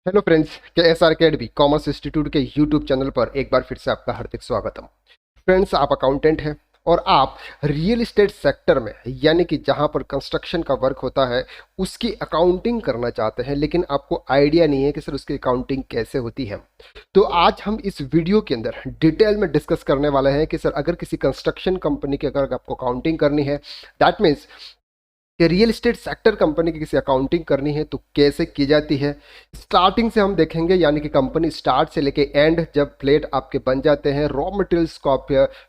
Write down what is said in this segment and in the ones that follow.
Hello friends, के S R academy commerce institute के YouTube channel पर एक बार फिर से आपका हार्दिक स्वागतम। फ्रेंड्स, आप अकाउंटेंट हैं और आप रियल एस्टेट सेक्टर में यानी कि जहां पर कंस्ट्रक्शन का वर्क होता है उसकी अकाउंटिंग करना चाहते हैं, लेकिन आपको आइडिया नहीं है कि सर उसकी अकाउंटिंग कैसे होती है। तो आज हम इस वीडियो के अंदर डिटेल में डिस्कस करने वाले हैं कि सर अगर किसी कंस्ट्रक्शन कंपनी की अगर आपको अकाउंटिंग करनी है, दैट मीन्स कि रियल एस्टेट सेक्टर कंपनी की किसी अकाउंटिंग करनी है तो कैसे की जाती है। स्टार्टिंग से हम देखेंगे, यानी कि कंपनी स्टार्ट से लेके एंड, जब प्लेट आपके बन जाते हैं, रॉ मटेरियल्स को आप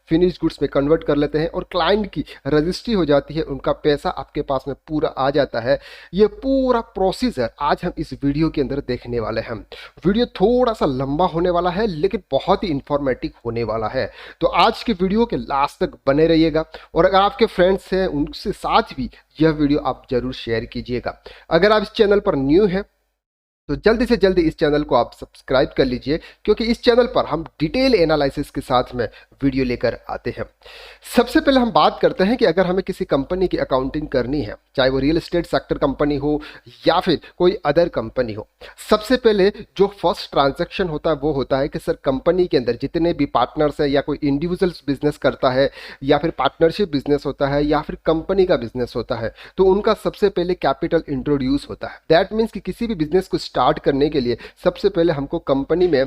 फिनिश गुड्स में कन्वर्ट कर लेते हैं और क्लाइंट की रजिस्ट्री हो जाती है, उनका पैसा आपके पास में पूरा आ जाता है। ये पूरा प्रोसीजर आज हम इस वीडियो के अंदर देखने वाले हैं। वीडियो थोड़ा सा लंबा होने वाला है लेकिन बहुत ही इंफॉर्मेटिव होने वाला है, तो आज के वीडियो के लास्ट तक बने रहिएगा। और अगर आपके फ्रेंड्स हैं उनसे साथ भी यह वीडियो आप जरूर शेयर कीजिएगा। अगर आप इस चैनल पर न्यू हैं तो जल्दी से जल्दी इस चैनल को आप सब्सक्राइब कर लीजिए, क्योंकि इस चैनल पर हम डिटेल एनालिसिस के साथ में वीडियो लेकर आते हैं। सबसे पहले हम बात करते हैं कि अगर हमें किसी कंपनी की अकाउंटिंग करनी है, चाहे वो रियल एस्टेट सेक्टर कंपनी हो या फिर कोई अदर कंपनी हो, सबसे पहले जो फर्स्ट ट्रांजैक्शन होता है वो होता है कि सर कंपनी के अंदर जितने भी पार्टनर्स हैं या कोई इंडिविजुअल्स बिजनेस करता है या फिर पार्टनरशिप बिजनेस होता है या फिर कंपनी का बिजनेस होता है, तो उनका सबसे पहले कैपिटल इंट्रोड्यूस होता है। दैट मीन्स कि किसी भी बिजनेस को स्टार्ट करने के लिए सबसे पहले हमको कंपनी में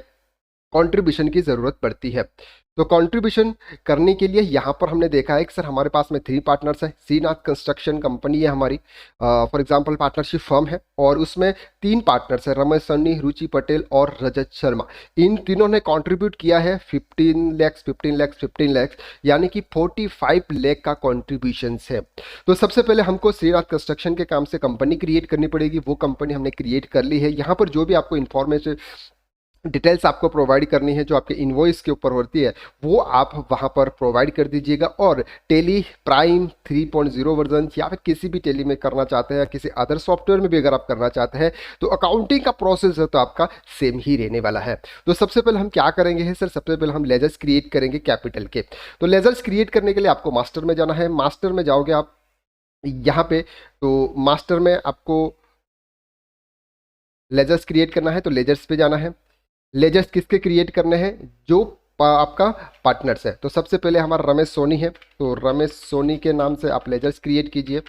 कंट्रीब्यूशन की ज़रूरत पड़ती है। तो कंट्रीब्यूशन करने के लिए यहाँ पर हमने देखा है कि सर हमारे पास में 3 पार्टनर्स हैं। श्रीनाथ कंस्ट्रक्शन कंपनी है हमारी, फॉर एग्जांपल पार्टनरशिप फर्म है, और उसमें 3 पार्टनर्स हैं, रमेश सन्नी, रुचि पटेल और रजत शर्मा। इन तीनों ने कंट्रीब्यूट किया है 15 लैक्स 15 लैक्स 15 लैक्स, यानी कि 45 लाख का कॉन्ट्रीब्यूशन है। तो सबसे पहले हमको श्रीनाथ कंस्ट्रक्शन के काम से कंपनी क्रिएट करनी पड़ेगी। वो कंपनी हमने क्रिएट कर ली है। यहाँ पर जो भी आपको इन्फॉर्मेशन डिटेल्स आपको प्रोवाइड करनी है, जो आपके इनवॉइस के ऊपर होती है, वो आप वहाँ पर प्रोवाइड कर दीजिएगा। और टेली प्राइम 3.0 वर्जन या फिर किसी भी टेली में करना चाहते हैं, किसी अदर सॉफ्टवेयर में भी अगर आप करना चाहते हैं, तो अकाउंटिंग का प्रोसेस है तो आपका सेम ही रहने वाला है। तो सबसे पहले हम क्या करेंगे सर, सबसे पहले हम लेजर्स क्रिएट करेंगे कैपिटल के। तो लेजर्स क्रिएट करने के लिए आपको मास्टर में जाना है। मास्टर में जाओगे आप यहाँ पे, तो मास्टर में आपको लेजर्स क्रिएट करना है, तो लेजर्स पे जाना है। लेजर्स किसके क्रिएट करने हैं, जो आपका पार्टनर्स है। तो सबसे पहले हमारा रमेश सोनी है, तो रमेश सोनी के नाम से आप लेजर्स क्रिएट कीजिए।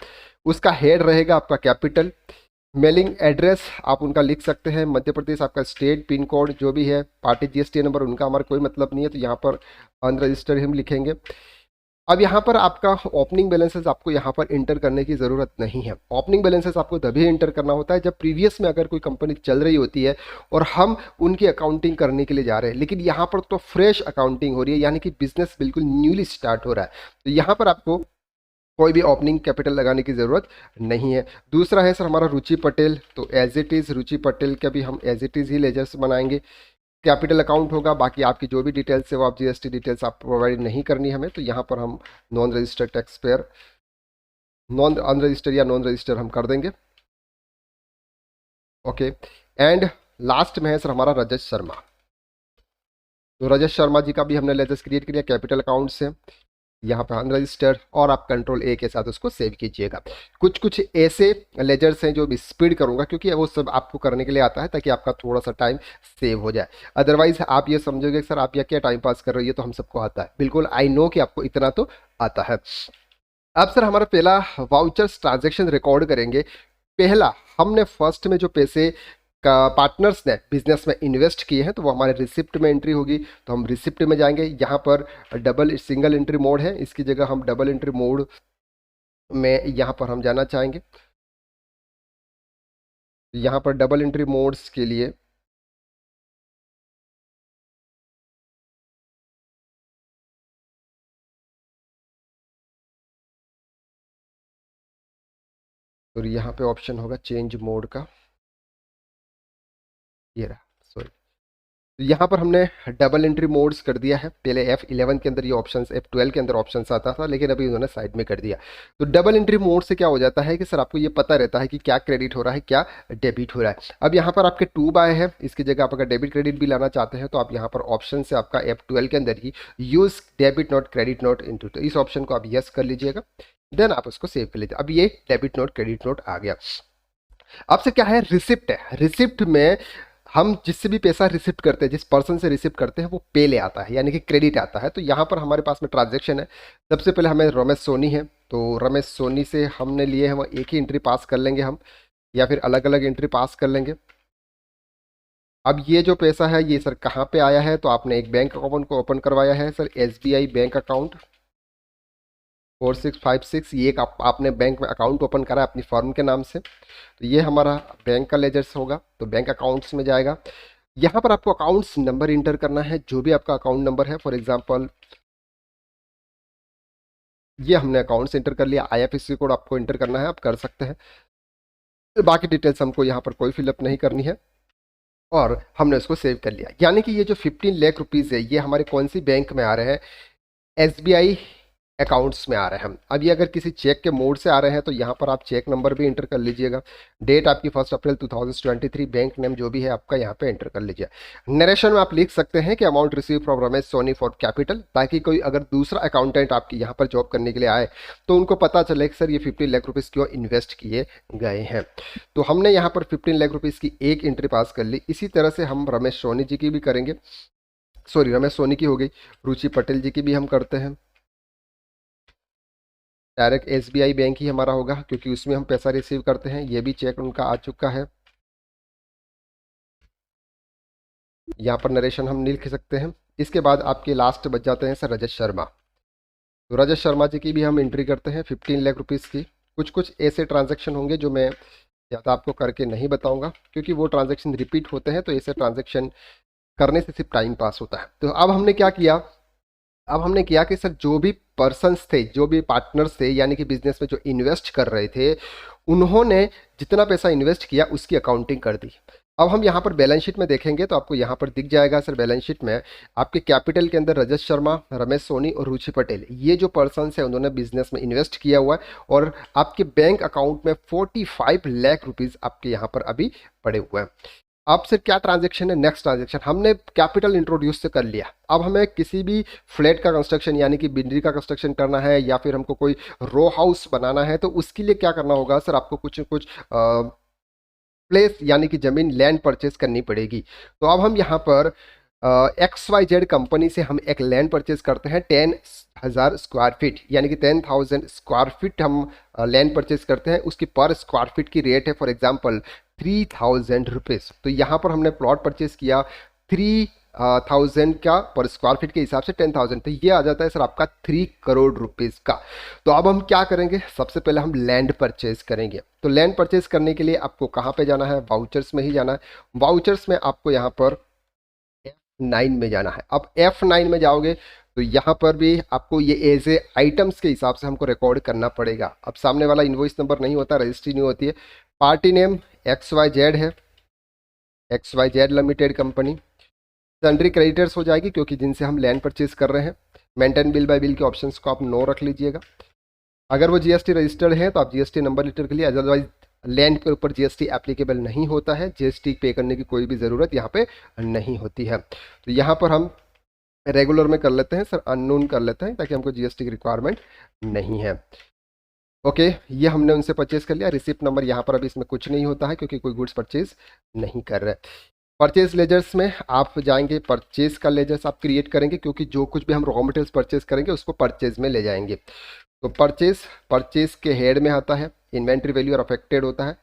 उसका हेड रहेगा आपका कैपिटल। मेलिंग एड्रेस आप उनका लिख सकते हैं, मध्य प्रदेश आपका स्टेट, पिन कोड जो भी है, पार्टी जीएसटी नंबर, उनका हमारा कोई मतलब नहीं है, तो यहाँ पर अनरजिस्टर्ड हम लिखेंगे। अब यहाँ पर आपका ओपनिंग बैलेंसेस आपको यहाँ पर इंटर करने की ज़रूरत नहीं है। ओपनिंग बैलेंसेस आपको तभी इंटर करना होता है जब प्रीवियस में अगर कोई कंपनी चल रही होती है और हम उनकी अकाउंटिंग करने के लिए जा रहे हैं, लेकिन यहाँ पर तो फ्रेश अकाउंटिंग हो रही है, यानी कि बिजनेस बिल्कुल न्यूली स्टार्ट हो रहा है, तो यहाँ पर आपको कोई भी ओपनिंग कैपिटल लगाने की ज़रूरत नहीं है। दूसरा है सर हमारा रुचि पटेल, तो as it is Ruchi Patel का भी हम एज इट इज़ ही लेजर्स बनाएंगे। कैपिटल अकाउंट होगा, बाकी आपकी जो भी डिटेल्स है वो आप जीएसटी डिटेल्स आप प्रोवाइड नहीं करनी हमें, तो यहाँ पर हम non registered tax payer, non unregistered या नॉन रजिस्टर्ड हम कर देंगे। ओके, एंड लास्ट में है सर हमारा रजत शर्मा। तो रजत शर्मा जी का भी हमने लेजर्स क्रिएट किया कैपिटल अकाउंट से, यहाँ पे अनरजिस्टर्ड, और आप कंट्रोल ए के साथ उसको सेव कीजिएगा। कुछ कुछ ऐसे लेजर्स हैं जो भी स्पीड करूंगा, क्योंकि वो सब आपको करने के लिए आता है ताकि आपका थोड़ा सा टाइम सेव हो जाए। अदरवाइज आप ये समझोगे सर आप यह क्या टाइम पास कर रहे हो, ये तो हम सबको आता है। बिल्कुल, आई नो कि आपको इतना तो आता है। अब सर हमारा पहला वाउचर्स ट्रांजेक्शन रिकॉर्ड करेंगे। पहला हमने फर्स्ट में जो पैसे का पार्टनर्स ने बिजनेस में इन्वेस्ट किए हैं, तो वो हमारे रिसिप्ट में एंट्री होगी। तो हम रिसिप्ट में जाएंगे, यहाँ पर डबल सिंगल एंट्री मोड है, इसकी जगह हम डबल एंट्री मोड में यहाँ पर हम जाना चाहेंगे। यहाँ पर डबल एंट्री मोड्स के लिए तो यहाँ पे ऑप्शन होगा चेंज मोड का, ये रहा, सॉरी। तो यहाँ पर हमने डबल एंट्री मोड्स कर दिया है। पहले F11 के अंदर ये ऑप्शंस, F12 के अंदर ऑप्शंस आता था, लेकिन अभी उन्होंने साइड में कर दिया। तो डबल एंट्री मोड से क्या हो जाता है कि सर आपको ये पता रहता है कि क्या क्रेडिट हो रहा है, क्या डेबिट हो रहा है। अब यहाँ पर आपके 2 बाय है, इसकी जगह आप अगर डेबिट क्रेडिट भी लाना चाहते हैं तो आप यहाँ पर ऑप्शन से आपका F12 के अंदर ही use debit note credit note into, तो इस ऑप्शन को आप यस कर लीजिएगा, देन आप उसको सेव कर लीजिए। अब ये डेबिट नोट क्रेडिट नोट आ गया। अब से क्या है, रिसिप्ट है। रिसिप्ट में हम जिससे भी पैसा रिसिप्ट करते हैं, जिस पर्सन से रिसिप्ट करते हैं, वो पे ले आता है, यानी कि क्रेडिट आता है। तो यहाँ पर हमारे पास में ट्रांजेक्शन है। सबसे पहले हमें रमेश सोनी है, तो रमेश सोनी से हमने लिए, हम एक ही एंट्री पास कर लेंगे हम, या फिर अलग अलग एंट्री पास कर लेंगे। अब ये जो पैसा है ये सर कहाँ पे आया है, तो आपने एक बैंक अकाउंट को ओपन करवाया है सर, SBI बैंक अकाउंट 4656, ये एक आपने बैंक में अकाउंट ओपन करा है अपनी फर्म के नाम से। तो ये हमारा बैंक का लेजर्स होगा, तो बैंक अकाउंट्स में जाएगा। यहाँ पर आपको अकाउंट्स नंबर इंटर करना है, जो भी आपका अकाउंट नंबर है। फॉर एग्जांपल ये हमने अकाउंट्स इंटर कर लिया, IFSC कोड आपको इंटर करना है, आप कर सकते हैं। बाकी डिटेल्स हमको यहाँ पर कोई फिलअप नहीं करनी है, और हमने उसको सेव कर लिया। यानी कि ये जो 15 लाख रुपीज़ है ये हमारे कौन सी बैंक में आ रहे हैं, SBI अकाउंट्स में आ रहे हैं। अब ये अगर किसी चेक के मोड से आ रहे हैं तो यहाँ पर आप चेक नंबर भी इंटर कर लीजिएगा। डेट आपकी 1 अप्रैल 2023, बैंक नेम जो भी है आपका यहाँ पे एंटर कर लीजिए। नरेशन में आप लिख सकते हैं कि amount receive from Ramesh Soni for capital, ताकि कोई अगर दूसरा अकाउंटेंट आपकी यहाँ पर जॉब करने के लिए आए तो उनको पता चले कि सर ये 15 लाख रुपीज़ क्यों इन्वेस्ट किए गए हैं। तो हमने यहाँ पर 15 लाख रुपीज़ की एक एंट्री पास कर ली। इसी तरह से हम रमेश सोनी जी की भी करेंगे, सॉरी रमेश सोनी की हो गई, रुचि पटेल जी की भी हम करते हैं। डायरेक्ट SBI बैंक ही हमारा होगा, क्योंकि उसमें हम पैसा रिसीव करते हैं। ये भी चेक उनका आ चुका है। यहाँ पर नरेशन हम लिख सकते हैं। इसके बाद आपके लास्ट बच जाते हैं सर रजत शर्मा। तो रजत शर्मा जी की भी हम एंट्री करते हैं 15 लाख रुपीज़ की। कुछ कुछ ऐसे ट्रांजैक्शन होंगे जो मैं ज़्यादा आपको करके नहीं बताऊंगा, क्योंकि वो ट्रांजैक्शन रिपीट होते हैं, तो ऐसे ट्रांजैक्शन करने से सिर्फ टाइम पास होता है। तो अब हमने क्या किया, अब हमने किया कि सर जो भी पर्सन्स थे, जो भी पार्टनर्स थे, यानी कि बिजनेस में जो इन्वेस्ट कर रहे थे, उन्होंने जितना पैसा इन्वेस्ट किया उसकी अकाउंटिंग कर दी। अब हम यहाँ पर बैलेंस शीट में देखेंगे तो आपको यहाँ पर दिख जाएगा सर, बैलेंस शीट में आपके कैपिटल के अंदर रजत शर्मा, रमेश सोनी और रुचि पटेल, ये जो पर्सन्स है उन्होंने बिजनेस में इन्वेस्ट किया हुआ है, और आपके बैंक अकाउंट में 45 लाख रुपीज़ आपके यहाँ पर अभी पड़े हुए हैं। अब से क्या ट्रांजेक्शन है, नेक्स्ट ट्रांजेक्शन हमने कैपिटल इंट्रोड्यूस से कर लिया। अब हमें किसी भी फ्लैट का कंस्ट्रक्शन यानी कि बिल्डिंग का कंस्ट्रक्शन करना है, या फिर हमको कोई रो हाउस बनाना है, तो उसके लिए क्या करना होगा सर, आपको कुछ कुछ प्लेस यानी कि जमीन, लैंड परचेज करनी पड़ेगी। तो अब हम यहाँ पर XYZ कंपनी से हम एक लैंड परचेज करते हैं 10,000 स्क्वायर फीट, यानी कि 10,000 स्क्वायर फीट हम लैंड परचेज करते हैं। उसकी पर स्क्वायर फीट की रेट है फॉर एग्जांपल 3,000 रुपीज़। तो यहाँ पर हमने प्लॉट परचेज किया 3,000 का पर स्क्वायर फीट के हिसाब से 10,000, तो ये आ जाता है सर आपका 3 करोड़ रुपीज़ का। तो अब हम क्या करेंगे, सबसे पहले हम लैंड परचेज करेंगे। तो लैंड परचेज करने के लिए आपको कहाँ पे जाना है, वाउचर्स में ही जाना है। वाउचर्स में आपको यहाँ पर F9 में जाना है। अब F9 में जाओगे तो यहाँ पर भी आपको ये एज ए आइटम्स के हिसाब से हमको रिकॉर्ड करना पड़ेगा। अब सामने वाला इनवॉइस नंबर नहीं होता, रजिस्ट्री नहीं होती है। पार्टी नेम XYZ है, XYZ limited company. Sundry creditors हो जाएगी, क्योंकि जिनसे हम लैंड परचेज कर रहे हैं। मेंटेन बिल बाय बिल के ऑप्शंस को आप नो रख लीजिएगा। अगर वो GST रजिस्टर्ड है तो आप GST नंबर लीटर के लिए, अदरवाइज लैंड के ऊपर GST एप्लीकेबल नहीं होता है, GST पे करने की कोई भी ज़रूरत यहाँ पे नहीं होती है। तो यहाँ पर हम रेगुलर में कर लेते हैं सर, अननोन कर लेते हैं, ताकि हमको GST की रिक्वायरमेंट नहीं है। ओके, ये हमने उनसे परचेज कर लिया। रिसिप्ट नंबर यहाँ पर अभी इसमें कुछ नहीं होता है, क्योंकि कोई गुड्स परचेज नहीं कर रहे। परचेज लेजर्स में आप जाएंगे, परचेज का लेजर्स आप क्रिएट करेंगे, क्योंकि जो कुछ भी हम रॉ मटेरियल्स परचेज करेंगे उसको परचेज में ले जाएंगे। तो परचेज के हेड में आता है इन्वेंट्री वैल्यू और अफेक्टेड होता है,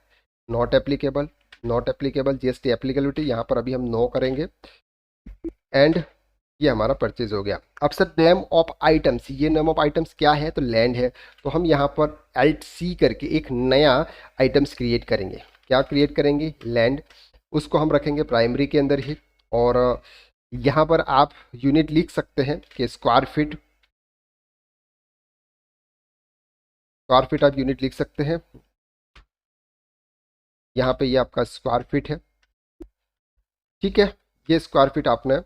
not applicable, not applicable, GST applicability यहाँ पर अभी हम नो करेंगे, एंड ये हमारा परचेज हो गया। अब सर नेम ऑफ आइटम्स, ये नेम ऑफ आइटम्स क्या है, तो लैंड है। तो हम यहाँ पर Alt+C करके एक नया आइटम्स क्रिएट करेंगे। क्या क्रिएट करेंगे, लैंड। उसको हम रखेंगे प्राइमरी के अंदर ही, और यहाँ पर आप यूनिट लिख सकते हैं कि स्क्वायर फीट, स्क्वायर फीट आप यूनिट लिख सकते हैं। यहाँ पे ये आपका स्क्वायर फीट है, ठीक है। ये स्क्वायर फीट आपने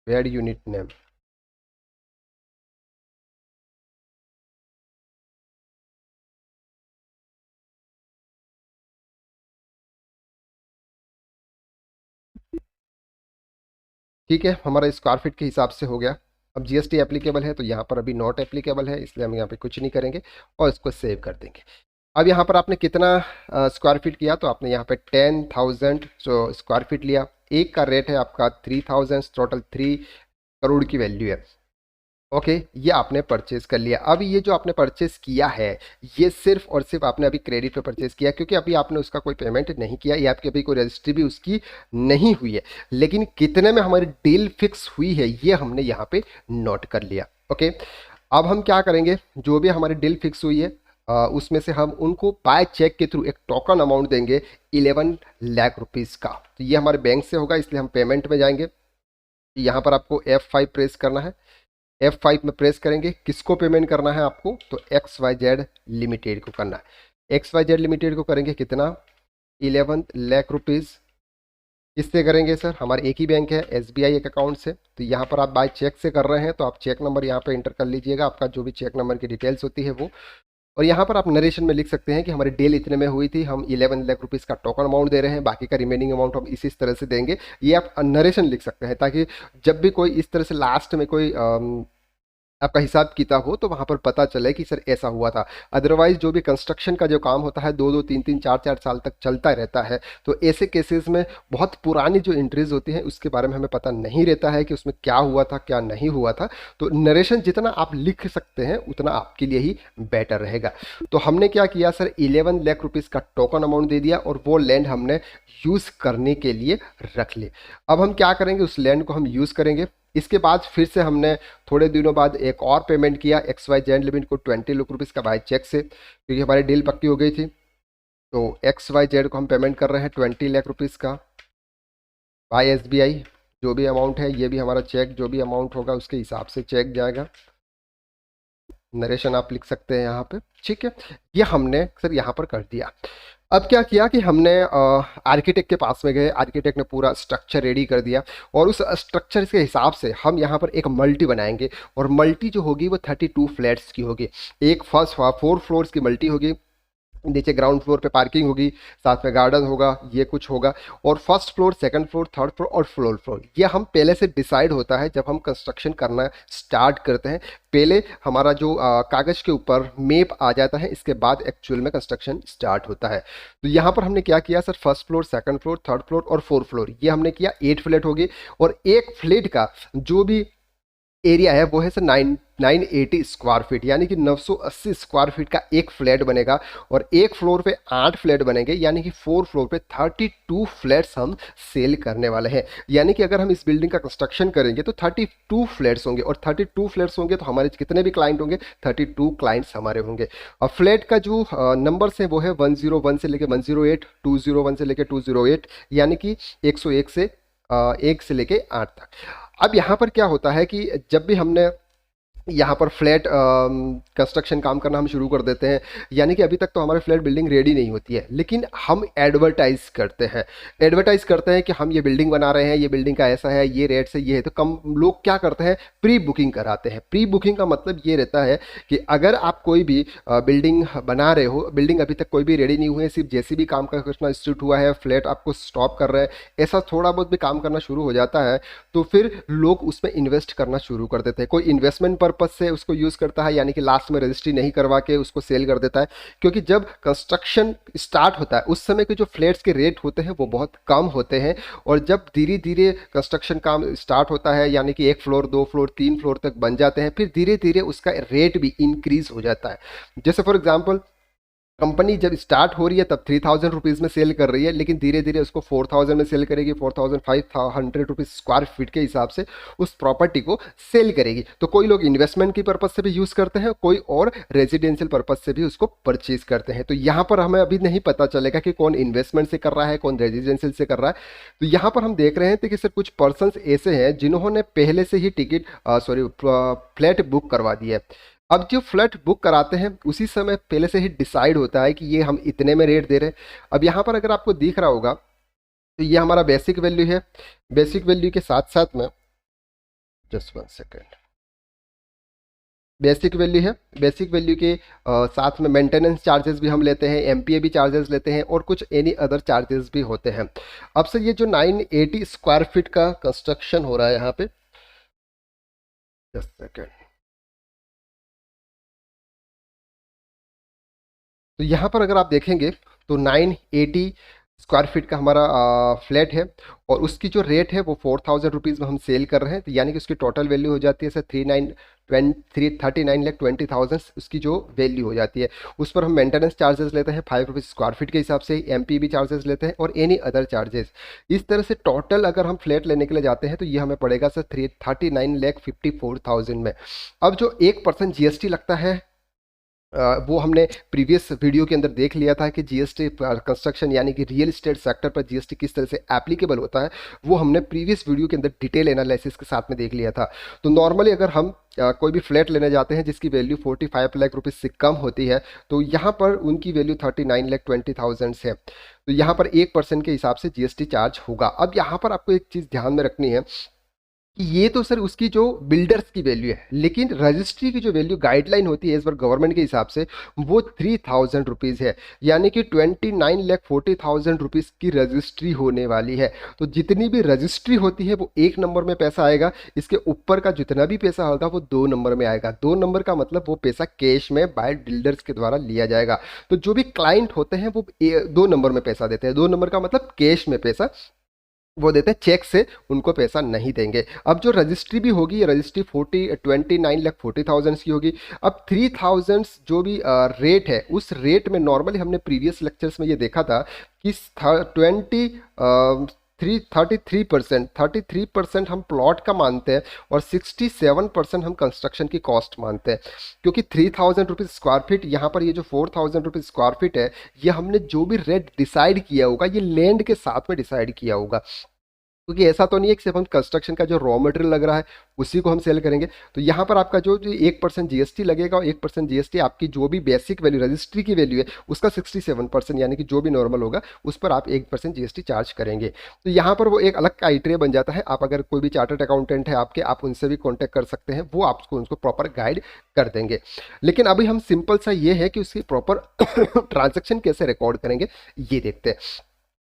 वेड यूनिट नेम, ठीक है, हमारा स्क्वायर फीट के हिसाब से हो गया। अब GST एप्लीकेबल है तो यहाँ पर अभी नॉट एप्लीकेबल है, इसलिए हम यहाँ पे कुछ नहीं करेंगे और इसको सेव कर देंगे। अब यहाँ पर आपने कितना स्क्वायर फीट किया, तो आपने यहाँ पे 10,000 जो स्क्वायर फीट लिया। एक का रेट है आपका 3,000, टोटल 3 करोड़ की वैल्यू है। ओके, ये आपने परचेज कर लिया। अब ये जो आपने परचेज किया है, ये सिर्फ और सिर्फ आपने अभी क्रेडिट पे परचेज किया, क्योंकि अभी आपने उसका कोई पेमेंट नहीं किया, या आपकी अभी कोई रजिस्ट्री भी उसकी नहीं हुई है। लेकिन कितने में हमारी डील फिक्स हुई है, ये हमने यहाँ पे नोट कर लिया। ओके, अब हम क्या करेंगे, जो भी हमारी डील फिक्स हुई है उसमें से हम उनको बाय चेक के थ्रू एक टोकन अमाउंट देंगे 11 लाख रुपीज़ का। तो ये हमारे बैंक से होगा, इसलिए हम पेमेंट में जाएंगे। यहाँ पर आपको F5 प्रेस करना है। F5 में प्रेस करेंगे, किसको पेमेंट करना है आपको, तो XYZ लिमिटेड को करना है। XYZ लिमिटेड को करेंगे कितना, 11 लाख रुपीज़। किससे करेंगे सर, हमारे एक ही बैंक है, SBI एक अकाउंट से। तो यहाँ पर आप बाय चेक से कर रहे हैं, तो आप चेक नंबर यहाँ पे इंटर कर लीजिएगा, आपका जो भी चेक नंबर की डिटेल्स होती है वो। और यहाँ पर आप नरेशन में लिख सकते हैं कि हमारी डील इतने में हुई थी, हम 11 लाख रुपीज़ का टोकन अमाउंट दे रहे हैं, बाकी का रिमेनिंग अमाउंट हम इसी तरह से देंगे। ये आप नरेशन लिख सकते हैं, ताकि जब भी कोई इस तरह से लास्ट में कोई आपका हिसाब किताब हो, तो वहां पर पता चले कि सर ऐसा हुआ था। अदरवाइज जो भी कंस्ट्रक्शन का जो काम होता है 2-2, 3-3, 4-4 साल तक चलता रहता है, तो ऐसे केसेस में बहुत पुरानी जो एंट्रीज होती हैं उसके बारे में हमें पता नहीं रहता है कि उसमें क्या हुआ था क्या नहीं हुआ था। तो नरेशन जितना आप लिख सकते हैं उतना आपके लिए ही बेटर रहेगा। तो हमने क्या किया सर, 11 लाख रुपीज़ का टोकन अमाउंट दे दिया, और वो लैंड हमने यूज़ करने के लिए रख ली। अब हम क्या करेंगे, उस लैंड को हम यूज़ करेंगे। इसके बाद फिर से हमने थोड़े दिनों बाद एक और पेमेंट किया XYZ लिमिट को 20 लाख रुपीज़ का बाय चेक से, क्योंकि हमारी डील पक्की हो गई थी। तो XYZ को हम पेमेंट कर रहे हैं 20 लाख रुपीज़ का बाय SBI। जो भी अमाउंट है, ये भी हमारा चेक जो भी अमाउंट होगा उसके हिसाब से चेक जाएगा। नरेशन आप लिख सकते हैं यहाँ पे, ठीक है। ये हमने सर यहाँ पर कर दिया। अब क्या किया कि हमने आर्किटेक्ट के पास में गए, आर्किटेक्ट ने पूरा स्ट्रक्चर रेडी कर दिया, और उस स्ट्रक्चर के हिसाब से हम यहाँ पर एक मल्टी बनाएंगे। और मल्टी जो होगी वो 32 फ्लैट्स की होगी। एक फर्स्ट 4 फ्लोर्स की मल्टी होगी, नीचे ग्राउंड फ्लोर पे पार्किंग होगी, साथ में गार्डन होगा, ये कुछ होगा। और first floor, second floor, third floor और फ्लोर फ्लोर, ये हम पहले से डिसाइड होता है जब हम कंस्ट्रक्शन करना स्टार्ट करते हैं। पहले हमारा जो कागज़ के ऊपर मैप आ जाता है, इसके बाद एक्चुअल में कंस्ट्रक्शन स्टार्ट होता है। तो यहाँ पर हमने क्या किया sir, first floor, second floor, third floor और फोर्थ फ्लोर, ये हमने किया 8 फ्लैट होगी। और एक फ्लैट का जो भी एरिया है वो है सर 980 स्क्वायर फीट, यानी कि 980 स्क्वायर फीट का एक फ्लैट बनेगा। और एक फ्लोर पे 8 फ्लैट बनेंगे, यानी कि 4 फ्लोर पे 32 फ्लैट्स हम सेल करने वाले हैं। यानी कि अगर हम इस बिल्डिंग का कंस्ट्रक्शन करेंगे तो 32 फ्लैट्स होंगे, और 32 फ्लैट्स होंगे तो हमारे कितने भी क्लाइंट होंगे, 32 क्लाइंट्स हमारे होंगे। और फ्लैट का जो नंबर्स है वो है 101 से लेके 108, 201 से लेके 208, यानी कि 101 से 1 से लेके 8 तक। अब यहाँ पर क्या होता है कि जब भी हमने यहाँ पर फ्लैट कंस्ट्रक्शन काम करना हम शुरू कर देते हैं, यानी कि अभी तक तो हमारे फ्लैट बिल्डिंग रेडी नहीं होती है, लेकिन हम एडवर्टाइज करते हैं। एडवर्टाइज करते हैं कि हम ये बिल्डिंग बना रहे हैं, ये बिल्डिंग का ऐसा है, ये रेट से ये है। तो कम लोग क्या करते हैं, प्री बुकिंग कराते हैं। प्री बुकिंग का मतलब ये रहता है कि अगर आप कोई भी बिल्डिंग बना रहे हो, बिल्डिंग अभी तक कोई भी रेडी नहीं हुई है, सिर्फ जैसे भी काम का करना स्टार्ट हुआ है, फ्लैट आपको स्टॉप कर रहे हैं, ऐसा थोड़ा बहुत भी काम करना शुरू हो जाता है, तो फिर लोग उसमें इन्वेस्ट करना शुरू कर देते हैं। कोई इन्वेस्टमेंट पर्पज से उसको यूज़ करता है, यानी कि लास्ट में रजिस्ट्री नहीं करवा के उसको सेल कर देता है। क्योंकि जब कंस्ट्रक्शन स्टार्ट होता है उस समय के जो फ्लैट्स के रेट होते हैं वो बहुत कम होते हैं, और जब धीरे धीरे कंस्ट्रक्शन काम स्टार्ट होता है, यानी कि 1 फ्लोर, 2 फ्लोर, 3 फ्लोर तक बन जाते हैं, फिर धीरे धीरे उसका रेट भी इंक्रीज हो जाता है। जैसे फॉर एग्जाम्पल, कंपनी जब स्टार्ट हो रही है तब 3,000 रुपीज़ में सेल कर रही है, लेकिन धीरे धीरे उसको 4,000 में सेल करेगी, 4,500 रुपीज़ स्क्वायर फीट के हिसाब से उस प्रॉपर्टी को सेल करेगी। तो कोई लोग इन्वेस्टमेंट की पर्पज़ से भी यूज़ करते हैं, कोई और रेजिडेंशियल पर्पज़ से भी उसको परचेज करते हैं। तो यहाँ पर हमें अभी नहीं पता चलेगा कि कौन इन्वेस्टमेंट से कर रहा है, कौन रेजिडेंशियल से कर रहा है। तो यहाँ पर हम देख रहे हैं कि सर कुछ पर्सनस ऐसे हैं जिन्होंने पहले से ही टिकट फ्लैट बुक करवा दिया है। अब जो फ्लैट बुक कराते हैं उसी समय पहले से ही डिसाइड होता है कि ये हम इतने में रेट दे रहे हैं। अब यहाँ पर अगर आपको दिख रहा होगा तो ये हमारा बेसिक वैल्यू है। बेसिक वैल्यू के साथ साथ में, जस्ट 1 सेकेंड, बेसिक वैल्यू है। बेसिक वैल्यू के साथ में मेंटेनेंस चार्जेस भी हम लेते हैं, एमपीए भी चार्जेस लेते हैं, और कुछ एनी अदर चार्जेस भी होते हैं। अब सर ये जो 980 स्क्वायर फीट का कंस्ट्रक्शन हो रहा है यहाँ पे, जस्ट सेकेंड, तो यहाँ पर अगर आप देखेंगे तो 980 स्क्वायर फीट का हमारा फ्लैट है, और उसकी जो रेट है वो 4000 रुपीज़ में हम सेल कर रहे हैं। तो यानी कि उसकी टोटल वैल्यू हो जाती है सर 39 लाख 20,000 उसकी जो वैल्यू हो जाती है। उस पर हम मेंटेनेंस चार्जेस लेते हैं 5 रुपीज़ स्क्वायर फीट के हिसाब से, एमपीबी चार्जेस लेते हैं और एनी अदर चार्जेस। इस तरह से टोटल अगर हम फ्लैट लेने के लिए जाते हैं तो ये हमें पड़ेगा सर 39 लाख 54,000 में। अब जो 1% जीएसटी लगता है, वो हमने प्रीवियस वीडियो के अंदर देख लिया था कि जीएसटी कंस्ट्रक्शन यानी कि रियल एस्टेट सेक्टर पर जीएसटी किस तरह से एप्लीकेबल होता है, वो हमने प्रीवियस वीडियो के अंदर डिटेल एनालिसिस के साथ में देख लिया था। तो नॉर्मली अगर हम कोई भी फ्लैट लेने जाते हैं जिसकी वैल्यू 45 लाख रुपीज़ से कम होती है, तो यहाँ पर उनकी वैल्यू 39 लाख 20,000 है। तो यहाँ पर 1% के हिसाब से जीएसटी चार्ज होगा। अब यहाँ पर आपको एक चीज़ ध्यान में रखनी है कि ये तो सर उसकी जो बिल्डर्स की वैल्यू है, लेकिन रजिस्ट्री की जो वैल्यू गाइडलाइन होती है इस बार गवर्नमेंट के हिसाब से वो 3000 रुपीज़ है। यानी कि 29 लाख 40,000 रुपीज़ की रजिस्ट्री होने वाली है। तो जितनी भी रजिस्ट्री होती है वो 1 नंबर में पैसा आएगा, इसके ऊपर का जितना भी पैसा होगा वो 2 नंबर में आएगा। 2 नंबर का मतलब वो पैसा कैश में बाय बिल्डर्स के द्वारा लिया जाएगा। तो जो भी क्लाइंट होते हैं वो 2 नंबर में पैसा देते हैं। 2 नंबर का मतलब कैश में पैसा वो देते हैं, चेक से उनको पैसा नहीं देंगे। अब जो रजिस्ट्री भी होगी, ये रजिस्ट्री 29 लाख 40,000 की होगी। अब 3000 जो भी रेट है, उस रेट में नॉर्मली हमने प्रीवियस लेक्चर्स में ये देखा था कि 33% हम प्लॉट का मानते हैं और 67% हम कंस्ट्रक्शन की कॉस्ट मानते हैं। क्योंकि 3000 रुपीज़ स्क्वायर फीट, यहाँ पर ये जो 4000 रुपीज़ स्क्वायर फीट है, ये हमने जो भी रेट डिसाइड किया होगा ये लैंड के साथ में डिसाइड किया होगा। क्योंकि ऐसा तो नहीं है कि सिर्फ हम कंस्ट्रक्शन का जो रॉ मटेरियल लग रहा है उसी को हम सेल करेंगे। तो यहाँ पर आपका जो 1% जीएसटी लगेगा, और 1% जीएसटी आपकी जो भी बेसिक वैल्यू रजिस्ट्री की वैल्यू है उसका 67%, यानी कि जो भी नॉर्मल होगा उस पर आप 1% जीएसटी चार्ज करेंगे। तो यहाँ पर वो एक अलग क्राइटेरिया बन जाता है। आप अगर कोई भी चार्टर्ड अकाउंटेंट है आपके, आप उनसे भी कॉन्टैक्ट कर सकते हैं, वो आपको उनको प्रॉपर गाइड कर देंगे। लेकिन अभी हम सिंपल सा ये है कि उसकी प्रॉपर ट्रांजेक्शन कैसे रिकॉर्ड करेंगे ये देखते हैं।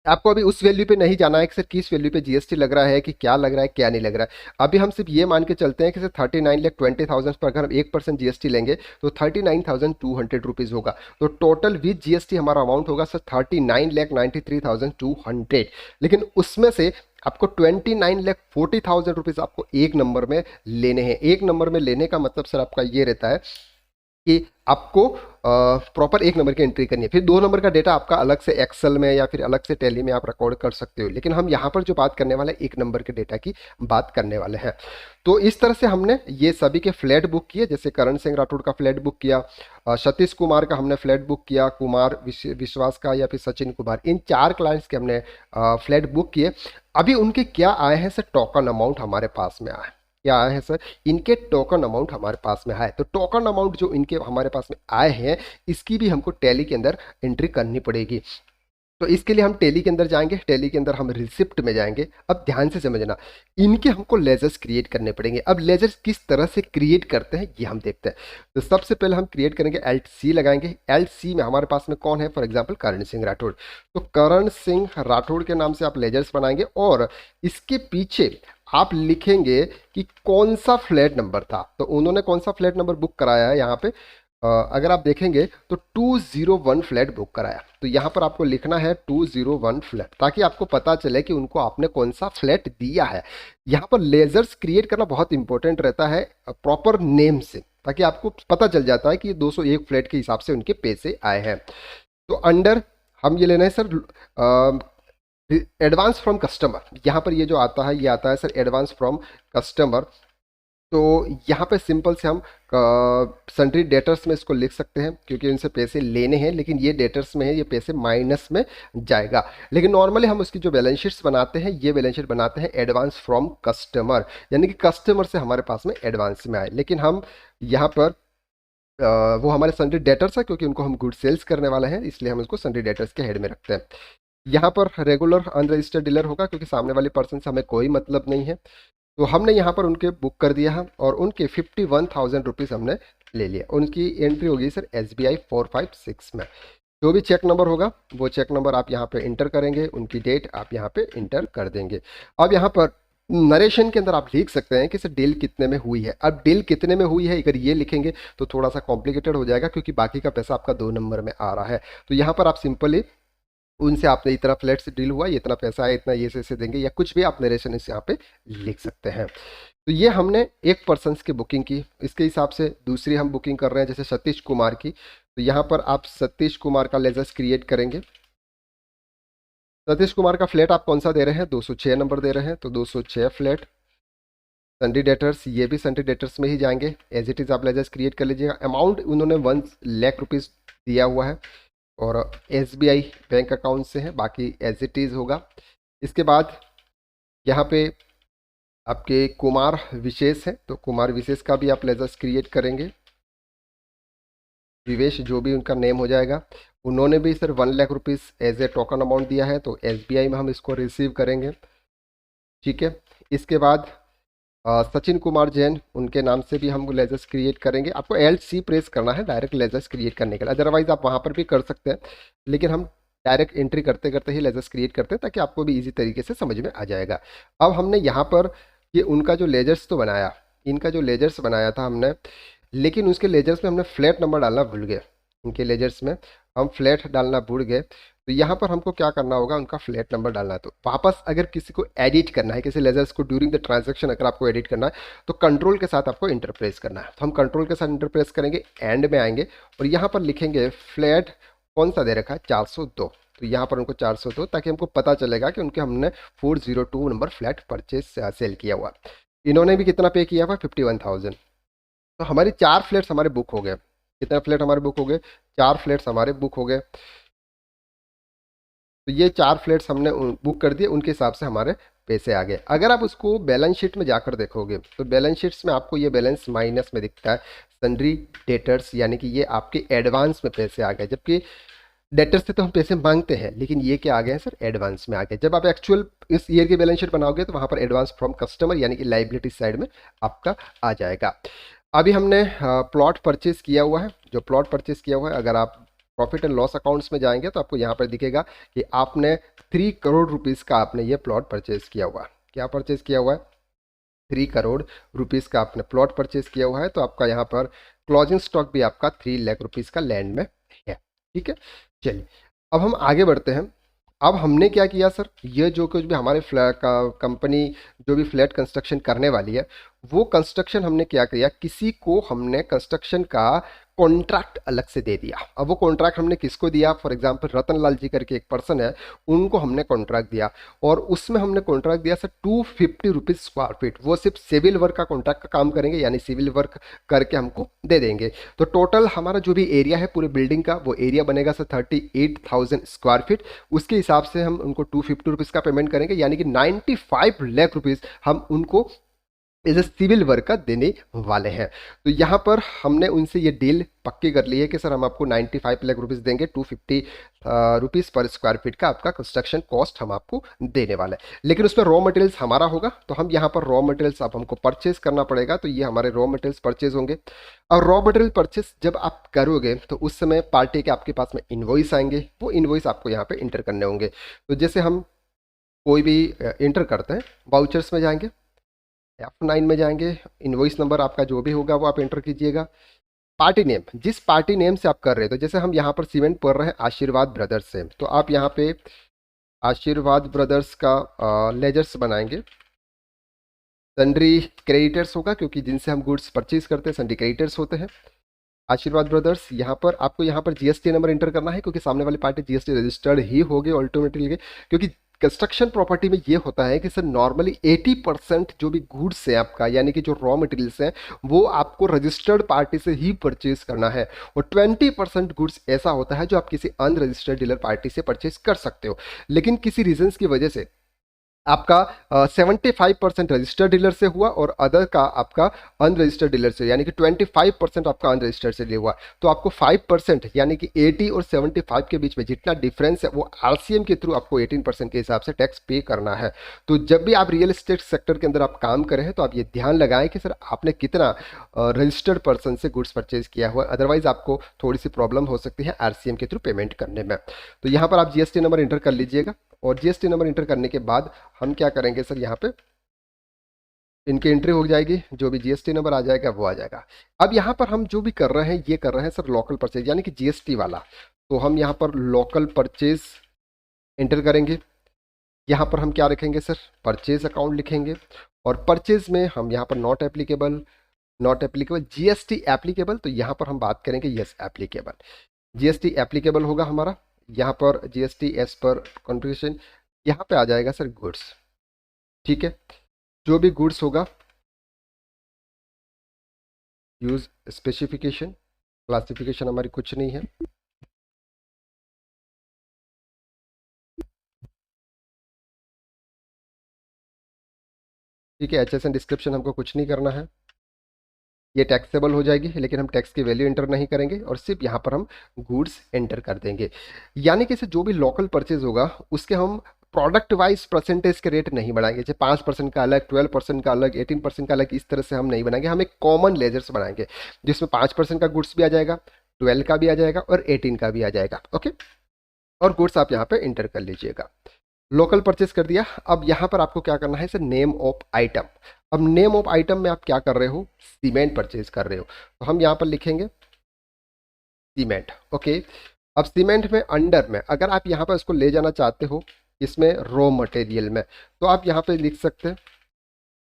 आपको अभी उस वैल्यू पे नहीं जाना है कि सर किस वैल्यू पे जीएसटी लग रहा है, कि क्या लग रहा है क्या नहीं लग रहा है। अभी हम सिर्फ ये मान के चलते हैं कि सर 39 लाख 20,000 पर अगर हम 1% जीएसटी लेंगे तो 39,200 रुपीज़ होगा। तो टोटल विद जीएसटी हमारा अमाउंट होगा सर 39,93,200। लेकिन उसमें से आपको 29 लाख 40,000 रुपीज़ आपको 1 नंबर में लेने हैं। 1 नंबर में लेने का मतलब सर आपका ये रहता है कि आपको प्रॉपर 1 नंबर की एंट्री करनी है। फिर 2 नंबर का डेटा आपका अलग से एक्सेल में या फिर अलग से टैली में आप रिकॉर्ड कर सकते हो, लेकिन हम यहाँ पर जो बात करने वाले हैं 1 नंबर के डेटा की बात करने वाले हैं। तो इस तरह से हमने ये सभी के फ्लैट बुक किए। जैसे करण सिंह राठौड़ का फ्लैट बुक किया, सतीश कुमार का हमने फ्लैट बुक किया, कुमार विश्वास का या फिर सचिन कुमार, इन 4 क्लाइंट्स के हमने फ्लैट बुक किए। अभी उनके क्या आए हैं सर, टोकन अमाउंट हमारे पास में आया है। क्या आए हैं सर, इनके टोकन अमाउंट हमारे पास में आए। तो टोकन अमाउंट जो इनके हमारे पास में आए हैं इसकी भी हमको टैली के अंदर एंट्री करनी पड़ेगी। तो इसके लिए हम टैली के अंदर जाएंगे, टैली के अंदर हम रिसिप्ट में जाएंगे। अब ध्यान से समझना, इनके हमको लेजर्स क्रिएट करने पड़ेंगे। अब लेजर्स किस तरह से क्रिएट करते हैं ये हम देखते हैं। तो सबसे पहले हम क्रिएट करेंगे LC लगाएंगे। LC में हमारे पास में कौन है, फॉर एग्जाम्पल करण सिंह राठौड़। तो करण सिंह राठौड़ के नाम से आप लेजर्स बनाएंगे और इसके पीछे आप लिखेंगे कि कौन सा फ्लैट नंबर था। तो उन्होंने कौन सा फ्लैट नंबर बुक कराया है यहाँ पे, अगर आप देखेंगे तो 201 फ्लैट बुक कराया। तो यहाँ पर आपको लिखना है 201 फ्लैट, ताकि आपको पता चले कि उनको आपने कौन सा फ्लैट दिया है। यहाँ पर लेजर्स क्रिएट करना बहुत इंपॉर्टेंट रहता है प्रॉपर नेम से, ताकि आपको पता चल जाता है कि 201 फ्लैट के हिसाब से उनके पैसे आए हैं। तो अंडर हम ये लेना है सर एडवांस फ्रॉम कस्टमर। यहाँ पर ये जो आता है ये आता है सर एडवांस फ्रॉम कस्टमर। तो यहाँ पे सिंपल से हम सन्ड्री डेटर्स में इसको लिख सकते हैं, क्योंकि उनसे पैसे लेने हैं, लेकिन ये डेटर्स में है, ये पैसे माइनस में जाएगा। लेकिन नॉर्मली हम उसकी जो बैलेंस शीट्स बनाते हैं, ये बैलेंस शीट बनाते हैं एडवांस फ्रॉम कस्टमर, यानी कि कस्टमर से हमारे पास में एडवांस में आए। लेकिन हम यहाँ पर वो हमारे सन्ड्री डेटर्स है, क्योंकि उनको हम गुड सेल्स करने वाले हैं, इसलिए हम उसको सन्ड्री डेटर्स के हेड में रखते हैं। यहाँ पर रेगुलर अनरजिस्टर्ड डीलर होगा, क्योंकि सामने वाले पर्सन से हमें कोई मतलब नहीं है। तो हमने यहाँ पर उनके बुक कर दिया है और उनके 51,000 रुपीज़ हमने ले लिया। उनकी एंट्री होगी सर SBI 456 में। जो भी चेक नंबर होगा वो चेक नंबर आप यहाँ पे इंटर करेंगे, उनकी डेट आप यहाँ पे इंटर कर देंगे। अब यहाँ पर नरेशन के अंदर आप लिख सकते हैं कि सर डील कितने में हुई है। अब डील कितने में हुई है अगर ये लिखेंगे तो थोड़ा सा कॉम्प्लिकेटेड हो जाएगा, क्योंकि बाकी का पैसा आपका 2 नंबर में आ रहा है। तो यहाँ पर आप सिंपली उनसे आपने इतना फ्लैट से डील हुआ, ये इतना पैसा है, इतना ये से देंगे, या कुछ भी आप नरेशन इस यहाँ पे लिख सकते हैं। तो ये हमने एक पर्सन की बुकिंग की। इसके हिसाब से दूसरी हम बुकिंग कर रहे हैं जैसे सतीश कुमार की। तो यहाँ पर आप सतीश कुमार का लेजर्स क्रिएट करेंगे। सतीश कुमार का फ्लैट आप कौन सा दे रहे हैं, 206 नंबर दे रहे हैं, तो 206 फ्लैट। सन्डी डेटर्स, ये भी सन्डी डेटर्स में ही जाएंगे, एज इट इज़ आप लेजर्स क्रिएट कर लीजिएगा। अमाउंट उन्होंने 1,00,000 रुपीज़ दिया हुआ है और SBI बैंक अकाउंट से है, बाकी एज इट इज़ होगा। इसके बाद यहाँ पे आपके कुमार विशेष है, तो कुमार विशेष का भी आप लेजर्स क्रिएट करेंगे। विवेश जो भी उनका नेम हो जाएगा, उन्होंने भी sir 1,00,000 rupees as a token amount दिया है, तो SBI में हम इसको रिसीव करेंगे। ठीक है। इसके बाद सचिन कुमार जैन, उनके नाम से भी हम लेजर्स क्रिएट करेंगे। आपको LC प्रेस करना है डायरेक्ट लेजर्स क्रिएट करने के लिए, अदरवाइज आप वहाँ पर भी कर सकते हैं, लेकिन हम डायरेक्ट एंट्री करते करते ही लेजर्स क्रिएट करते हैं ताकि आपको भी इजी तरीके से समझ में आ जाएगा। अब हमने यहाँ पर ये उनका जो लेजर्स तो बनाया, इनका जो लेजर्स बनाया था हमने, लेकिन उसके लेजर्स में हमने फ्लैट नंबर डालना भूल गए। इनके लेजर्स में हम फ्लैट डालना भूल गए, तो यहाँ पर हमको क्या करना होगा, उनका फ्लैट नंबर डालना है। तो वापस अगर किसी को एडिट करना है, किसी लेजर्स को ड्यूरिंग द ट्रांजैक्शन अगर आपको एडिट करना है, तो कंट्रोल के साथ आपको इंटरप्रेस करना है। तो हम कंट्रोल के साथ इंटरप्रेस करेंगे, एंड में आएंगे और यहाँ पर लिखेंगे फ्लैट कौन सा दे रखा है, 402। तो यहाँ पर उनको 402, ताकि हमको पता चलेगा कि उनके हमने 402 नंबर फ्लैट परचेज सेल किया हुआ। इन्होंने भी कितना पे किया हुआ, 51,000। तो हमारी 4 फ्लैट्स हमारे बुक हो गए। कितने फ्लैट हमारे बुक हो गए, 4 फ्लैट्स हमारे बुक हो गए। तो ये 4 फ्लैट्स हमने बुक कर दिए, उनके हिसाब से हमारे पैसे आ गए। अगर आप उसको बैलेंस शीट में जाकर देखोगे तो बैलेंस शीट्स में आपको ये बैलेंस माइनस में दिखता है, सन्ड्री डेटर्स, यानी कि ये आपके एडवांस में पैसे आ गए। जबकि डेटर्स से तो हम पैसे मांगते हैं, लेकिन ये क्या आ गए हैं सर, एडवांस में आ गए। जब आप एक्चुअल इस ईयर की बैलेंस शीट बनाओगे तो वहाँ पर एडवांस फ्रॉम कस्टमर यानी कि लाइबिलिटी साइड में आपका आ जाएगा। अभी हमने प्लॉट परचेज किया हुआ है। जो प्लॉट परचेज किया हुआ है, अगर आप प्रॉफिट एंड लॉस अकाउंट्स में जाएंगे तो आपको यहाँ पर दिखेगा कि आपने 3 करोड़ रुपीज़ का आपने ये प्लॉट परचेज किया हुआ है। क्या परचेज किया हुआ है, 3 करोड़ रुपीज़ का आपने प्लॉट परचेज किया हुआ है। तो आपका यहाँ पर क्लोजिंग स्टॉक भी आपका 3,00,000 रुपीज़ का लैंड में है। ठीक है, चलिए अब हम आगे बढ़ते हैं। अब हमने क्या किया सर, ये जो कुछ भी हमारे फ्लैट का कंपनी जो भी फ्लैट कंस्ट्रक्शन करने वाली है, वो कंस्ट्रक्शन हमने क्या किया, किसी को हमने कंस्ट्रक्शन का कॉन्ट्रैक्ट अलग से दे दिया। अब वो कॉन्ट्रैक्ट हमने किसको दिया, फॉर एग्जांपल रतनलाल जी करके एक पर्सन है, उनको हमने कॉन्ट्रैक्ट दिया और उसमें हमने कॉन्ट्रैक्ट दिया सर 250 रुपीज़ स्क्वायर फीट। वो सिर्फ सिविल वर्क का कॉन्ट्रैक्ट का काम करेंगे, यानी सिविल वर्क करके हमको दे देंगे। तो टोटल हमारा जो भी एरिया है पूरे बिल्डिंग का, वो एरिया बनेगा सर 38,000 स्क्वायर फीट। उसके हिसाब से हम उनको 250 रुपीज़ का पेमेंट करेंगे, यानी कि 95,00,000 रुपीज़ हम उनको एज ए सिविल वर्क का देने वाले हैं। तो यहाँ पर हमने उनसे ये डील पक्की कर ली है कि सर हम आपको 95,00,000 रुपीज़ देंगे, 250 रुपीज़ पर स्क्वायर फीट का आपका कंस्ट्रक्शन कॉस्ट हम आपको देने वाले हैं। लेकिन उसमें रॉ मटेरियल्स हमारा होगा, तो हम यहाँ पर रॉ मटेरियल्स अब हमको परचेज करना पड़ेगा। तो ये हमारे रॉ मटेरियल्स परचेज होंगे। और रॉ मटेरियल परचेज जब आप करोगे तो उस समय पार्टी के आपके पास में इन्वॉइस आएंगे, वो इन्वॉइस आपको यहाँ पे इंटर करने होंगे। तो जैसे हम कोई भी इंटर करते हैं, वाउचर्स में जाएंगे, F9 में जाएंगे, इनवॉइस नंबर आपका जो भी होगा वो आप एंटर कीजिएगा। पार्टी नेम, जिस पार्टी नेम से आप कर रहे हो, तो जैसे हम यहाँ पर सीमेंट पढ़ रहे हैं आशीर्वाद ब्रदर्स से, तो आप यहाँ पे आशीर्वाद ब्रदर्स का लेजर्स बनाएंगे। सन्ड्री क्रेडिटर्स होगा, क्योंकि जिनसे हम गुड्स परचेज करते हैं सन्ड्री क्रेडिटर्स होते हैं। आशीर्वाद ब्रदर्स, यहाँ पर आपको यहाँ पर GST नंबर इंटर करना है, क्योंकि सामने वाली पार्टी GST रजिस्टर्ड ही होगी ऑटोमेटिकली। क्योंकि कंस्ट्रक्शन प्रॉपर्टी में ये होता है कि सर नॉर्मली 80% जो भी गुड्स है आपका, यानी कि जो रॉ मटेरियल्स हैं, वो आपको रजिस्टर्ड पार्टी से ही परचेज करना है। और 20% गुड्स ऐसा होता है जो आप किसी अनरजिस्टर्ड डीलर पार्टी से परचेज कर सकते हो। लेकिन किसी रीजंस की वजह से आपका 75% रजिस्टर्ड डीलर से हुआ और अदर का आपका अनरजिस्टर्ड डीलर से, यानी कि 25% आपका अनरजिस्टर्ड से हुआ। तो आपको 5% यानी कि 80 और 75 के बीच में जितना डिफरेंस है वो RCM के थ्रू आपको 18% के हिसाब से टैक्स पे करना है। तो जब भी आप रियल एस्टेट सेक्टर के अंदर आप काम करें तो आप ये ध्यान लगाएं कि सर आपने कितना रजिस्टर्ड पर्सन से गुड्स परचेज किया हुआ, अदरवाइज आपको थोड़ी सी प्रॉब्लम हो सकती है RCM के थ्रू पेमेंट करने में। तो यहाँ पर आप GST नंबर इंटर कर लीजिएगा और GST नंबर इंटर करने के बाद हम क्या करेंगे सर, यहाँ पे इनकी एंट्री हो जाएगी, जो भी जीएसटी नंबर आ जाएगा वो आ जाएगा। अब यहाँ पर हम जो भी कर रहे हैं ये कर रहे हैं सर लोकल परचेज यानी कि जीएसटी वाला। तो हम यहाँ पर लोकल परचेज एंटर करेंगे। यहाँ पर हम क्या रखेंगे सर, परचेज अकाउंट लिखेंगे। और परचेज में हम यहाँ पर नॉट एप्लीकेबल जीएसटी एप्लीकेबल, तो यहाँ पर हम बात करेंगे यस एप्लीकेबल। जीएसटी एप्लीकेबल होगा हमारा। यहाँ पर जीएसटी एज पर कॉन्ट्रीब्यूशन, यहाँ पे आ जाएगा सर गुड्स। ठीक है, जो भी गुड्स होगा, यूज स्पेसिफिकेशन, क्लासिफिकेशन हमारी कुछ नहीं है। ठीक है, एचएसएन डिस्क्रिप्शन हमको कुछ नहीं करना है, ये टैक्सेबल हो जाएगी, लेकिन हम टैक्स की वैल्यू एंटर नहीं करेंगे और सिर्फ यहाँ पर हम गुड्स एंटर कर देंगे। यानी कि जो भी लोकल परचेज होगा उसके हम प्रोडक्ट वाइज परसेंटेज के रेट नहीं बढ़ाएंगे, जैसे 5% का अलग, 12% का अलग, 18% का अलग, इस तरह से हम नहीं बनाएंगे। हम एक कॉमन लेजर्स बनाएंगे जिसमें 5% का गुड्स भी आ जाएगा, 12 का भी आ जाएगा और 18 का भी आ जाएगा। ओके, और गुड्स आप यहाँ पे एंटर कर लीजिएगा। लोकल परचेस कर दिया। अब यहाँ पर आपको क्या करना है सर, नेम ऑफ आइटम। अब नेम ऑफ आइटम में आप क्या कर रहे हो, सीमेंट परचेज कर रहे हो, तो हम यहाँ पर लिखेंगे सीमेंट। ओके, अब सीमेंट में अंडर में अगर आप यहाँ पर इसको ले जाना चाहते हो इसमें रॉ मटेरियल में, तो आप यहाँ पे लिख सकते हैं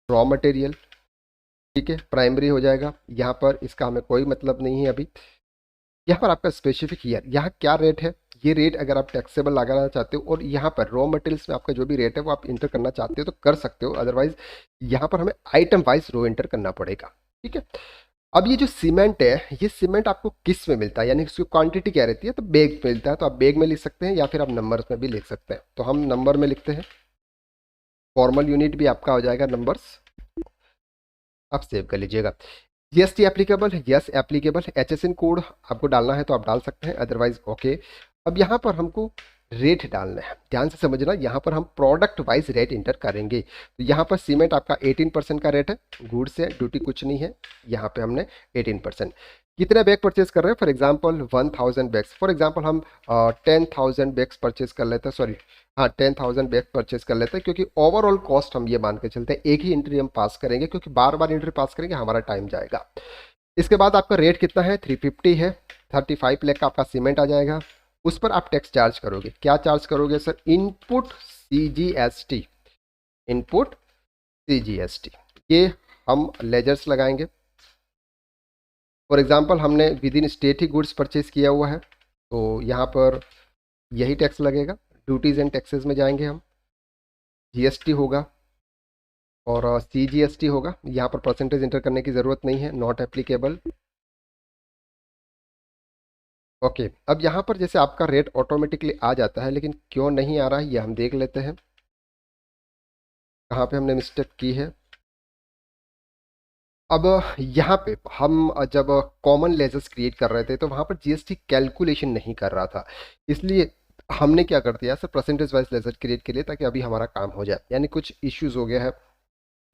रॉ मटेरियल। ठीक है, प्राइमरी हो जाएगा। यहाँ पर इसका हमें कोई मतलब नहीं है अभी। यहाँ पर आपका स्पेसिफिक ईयर, यहाँ क्या रेट है, ये रेट अगर आप टैक्सेबल लगाना चाहते हो और यहाँ पर रॉ मटेरियल्स में आपका जो भी रेट है वो आप इंटर करना चाहते हो तो कर सकते हो, अदरवाइज यहाँ पर हमें आइटम वाइज रो एंटर करना पड़ेगा। ठीक है, अब ये जो सीमेंट है, ये सीमेंट आपको किस में मिलता है, यानी इसकी क्वांटिटी क्या रहती है, तो बैग में मिलता है, तो आप बैग में लिख सकते हैं या फिर आप नंबर्स में भी लिख सकते हैं। तो हम नंबर में लिखते हैं, फॉर्मल यूनिट भी आपका हो जाएगा नंबर्स, आप सेव कर लीजिएगा। GST applicable, yes applicable. HSN code आपको डालना है तो आप डाल सकते हैं, अदरवाइज ओके। अब यहाँ पर हमको रेट डालना है, ध्यान से समझना, यहाँ पर हम प्रोडक्ट वाइज रेट इंटर करेंगे। तो यहाँ पर सीमेंट आपका 18% का रेट है, गुड्स है, ड्यूटी कुछ नहीं है, यहाँ पे हमने 18%। कितने बैग परचेज कर रहे हैं, for example 1000 bags, for example हम 10,000 बैग्स परचेज कर लेते हैं, सॉरी हाँ 10,000 बैग परचेज कर लेते हैं, क्योंकि ओवरऑल कॉस्ट हम ये मान के चलते हैं एक ही एंट्री हम पास करेंगे, क्योंकि बार बार एंट्री पास करेंगे हमारा टाइम जाएगा। इसके बाद आपका रेट कितना है, 350 है, 35 लाख का आपका सीमेंट आ जाएगा। उस पर आप टैक्स चार्ज करोगे, क्या चार्ज करोगे sir, input CGST, input CGST, ये हम लेजर्स लगाएंगे। फॉर एग्जांपल हमने with in state he goods purchase किया हुआ है तो यहाँ पर यही टैक्स लगेगा। ड्यूटीज एंड टैक्सेस में जाएंगे हम, जीएसटी होगा और सीजीएसटी होगा। यहाँ पर परसेंटेज इंटर करने की ज़रूरत नहीं है, नॉट एप्लीकेबल। ओके, अब यहाँ पर जैसे आपका रेट ऑटोमेटिकली आ जाता है, लेकिन क्यों नहीं आ रहा है ये हम देख लेते हैं, कहाँ पे हमने मिस्टेक की है। अब यहाँ पे हम जब कॉमन लेजर्स क्रिएट कर रहे थे तो वहाँ पर जीएसटी कैलकुलेशन नहीं कर रहा था, इसलिए हमने क्या कर दिया sir, percentage wise laser create के लिए, ताकि अभी हमारा काम हो जाए। यानी कुछ इश्यूज हो गया है,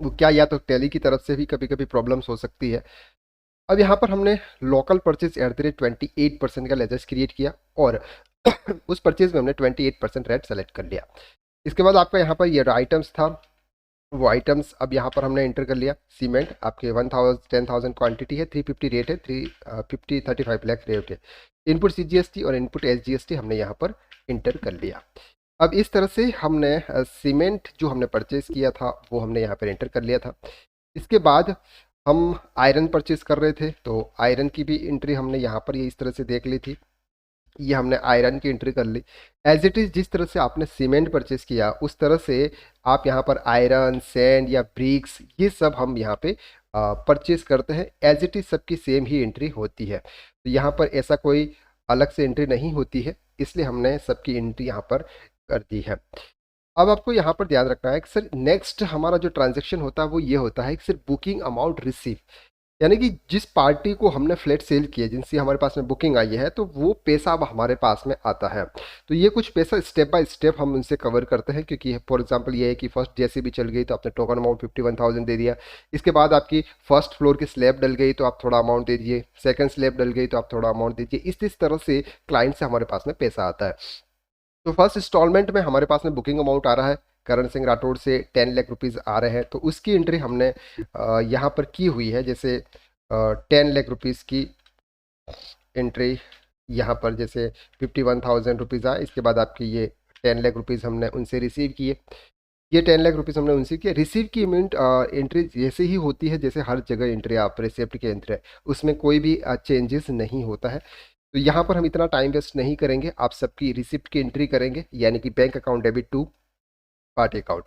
वो क्या, या तो टैली की तरफ से भी कभी कभी प्रॉब्लम्स हो सकती है। अब यहाँ पर हमने लोकल परचेज @28% का लेजर्स क्रिएट किया और उस परचेज में हमने 28% रेट सेलेक्ट कर लिया। इसके बाद आपका यहाँ पर ये आइटम्स था, वो आइटम्स अब यहाँ पर हमने एंटर कर लिया। सीमेंट आपके 10,000 क्वांटिटी है, 350 रेट है, 35 लाख रेट है। इनपुट सीजीएसटी और इनपुट एसजीएसटी हमने यहाँ पर इंटर कर लिया। अब इस तरह से हमने सीमेंट जो हमने परचेज किया था वो हमने यहाँ पर एंटर कर लिया था। इसके बाद हम आयरन परचेज कर रहे थे तो आयरन की भी एंट्री हमने यहाँ पर ये इस तरह से देख ली थी, ये हमने आयरन की एंट्री कर ली। एज इट इज़ जिस तरह से आपने सीमेंट परचेज किया उस तरह से आप यहाँ पर आयरन, सैंड या ब्रिक्स, ये सब हम यहाँ पे परचेज करते हैं। एज इट इज़ सबकी सेम ही एंट्री होती है, तो यहाँ पर ऐसा कोई अलग से एंट्री नहीं होती है, इसलिए हमने सबकी एंट्री यहाँ पर कर दी है। अब आपको यहाँ पर ध्यान रखना है कि सर नेक्स्ट हमारा जो ट्रांजेक्शन होता है वो ये होता है कि सर बुकिंग अमाउंट रिसीव, यानी कि जिस पार्टी को हमने फ्लैट सेल किया, जिनसे हमारे पास में बुकिंग आई है, तो वो पैसा अब हमारे पास में आता है। तो ये कुछ पैसा स्टेप बाय स्टेप हम उनसे कवर करते हैं, क्योंकि फॉर एग्जांपल ये है कि फर्स्ट जैसे भी चल गई तो आपने टोकन अमाउंट 51,000 दे दिया। इसके बाद आपकी फर्स्ट फ्लोर की स्लैब डल गई तो आप थोड़ा अमाउंट दे दीजिए, सेकंड स्लैब डल गई तो आप थोड़ा अमाउंट दीजिए। इस तरह से क्लाइंट से हमारे पास में पैसा आता है। तो फर्स्ट इंस्टॉलमेंट में हमारे पास में बुकिंग अमाउंट आ रहा है, करण सिंह राठौड़ से 10 लाख रुपीज़ आ रहे हैं, तो उसकी एंट्री हमने यहाँ पर की हुई है। जैसे 10 लाख रुपीज़ की एंट्री यहाँ पर जैसे 51,000 रुपीज़ आए, इसके बाद आपकी ये 10 लाख रुपीज़ हमने उनसे रिसीव किए। ये 10 लाख रुपीज़ हमने उनसे किया। रिसीव की अमाउंट एंट्री जैसे ही होती है जैसे हर जगह एंट्री आप रिसिप्ट की एंट्री है, उसमें कोई भी चेंजेस नहीं होता है। तो यहाँ पर हम इतना टाइम वेस्ट नहीं करेंगे, आप सबकी रिसिप्ट की एंट्री करेंगे, यानी कि bank account debit to party account.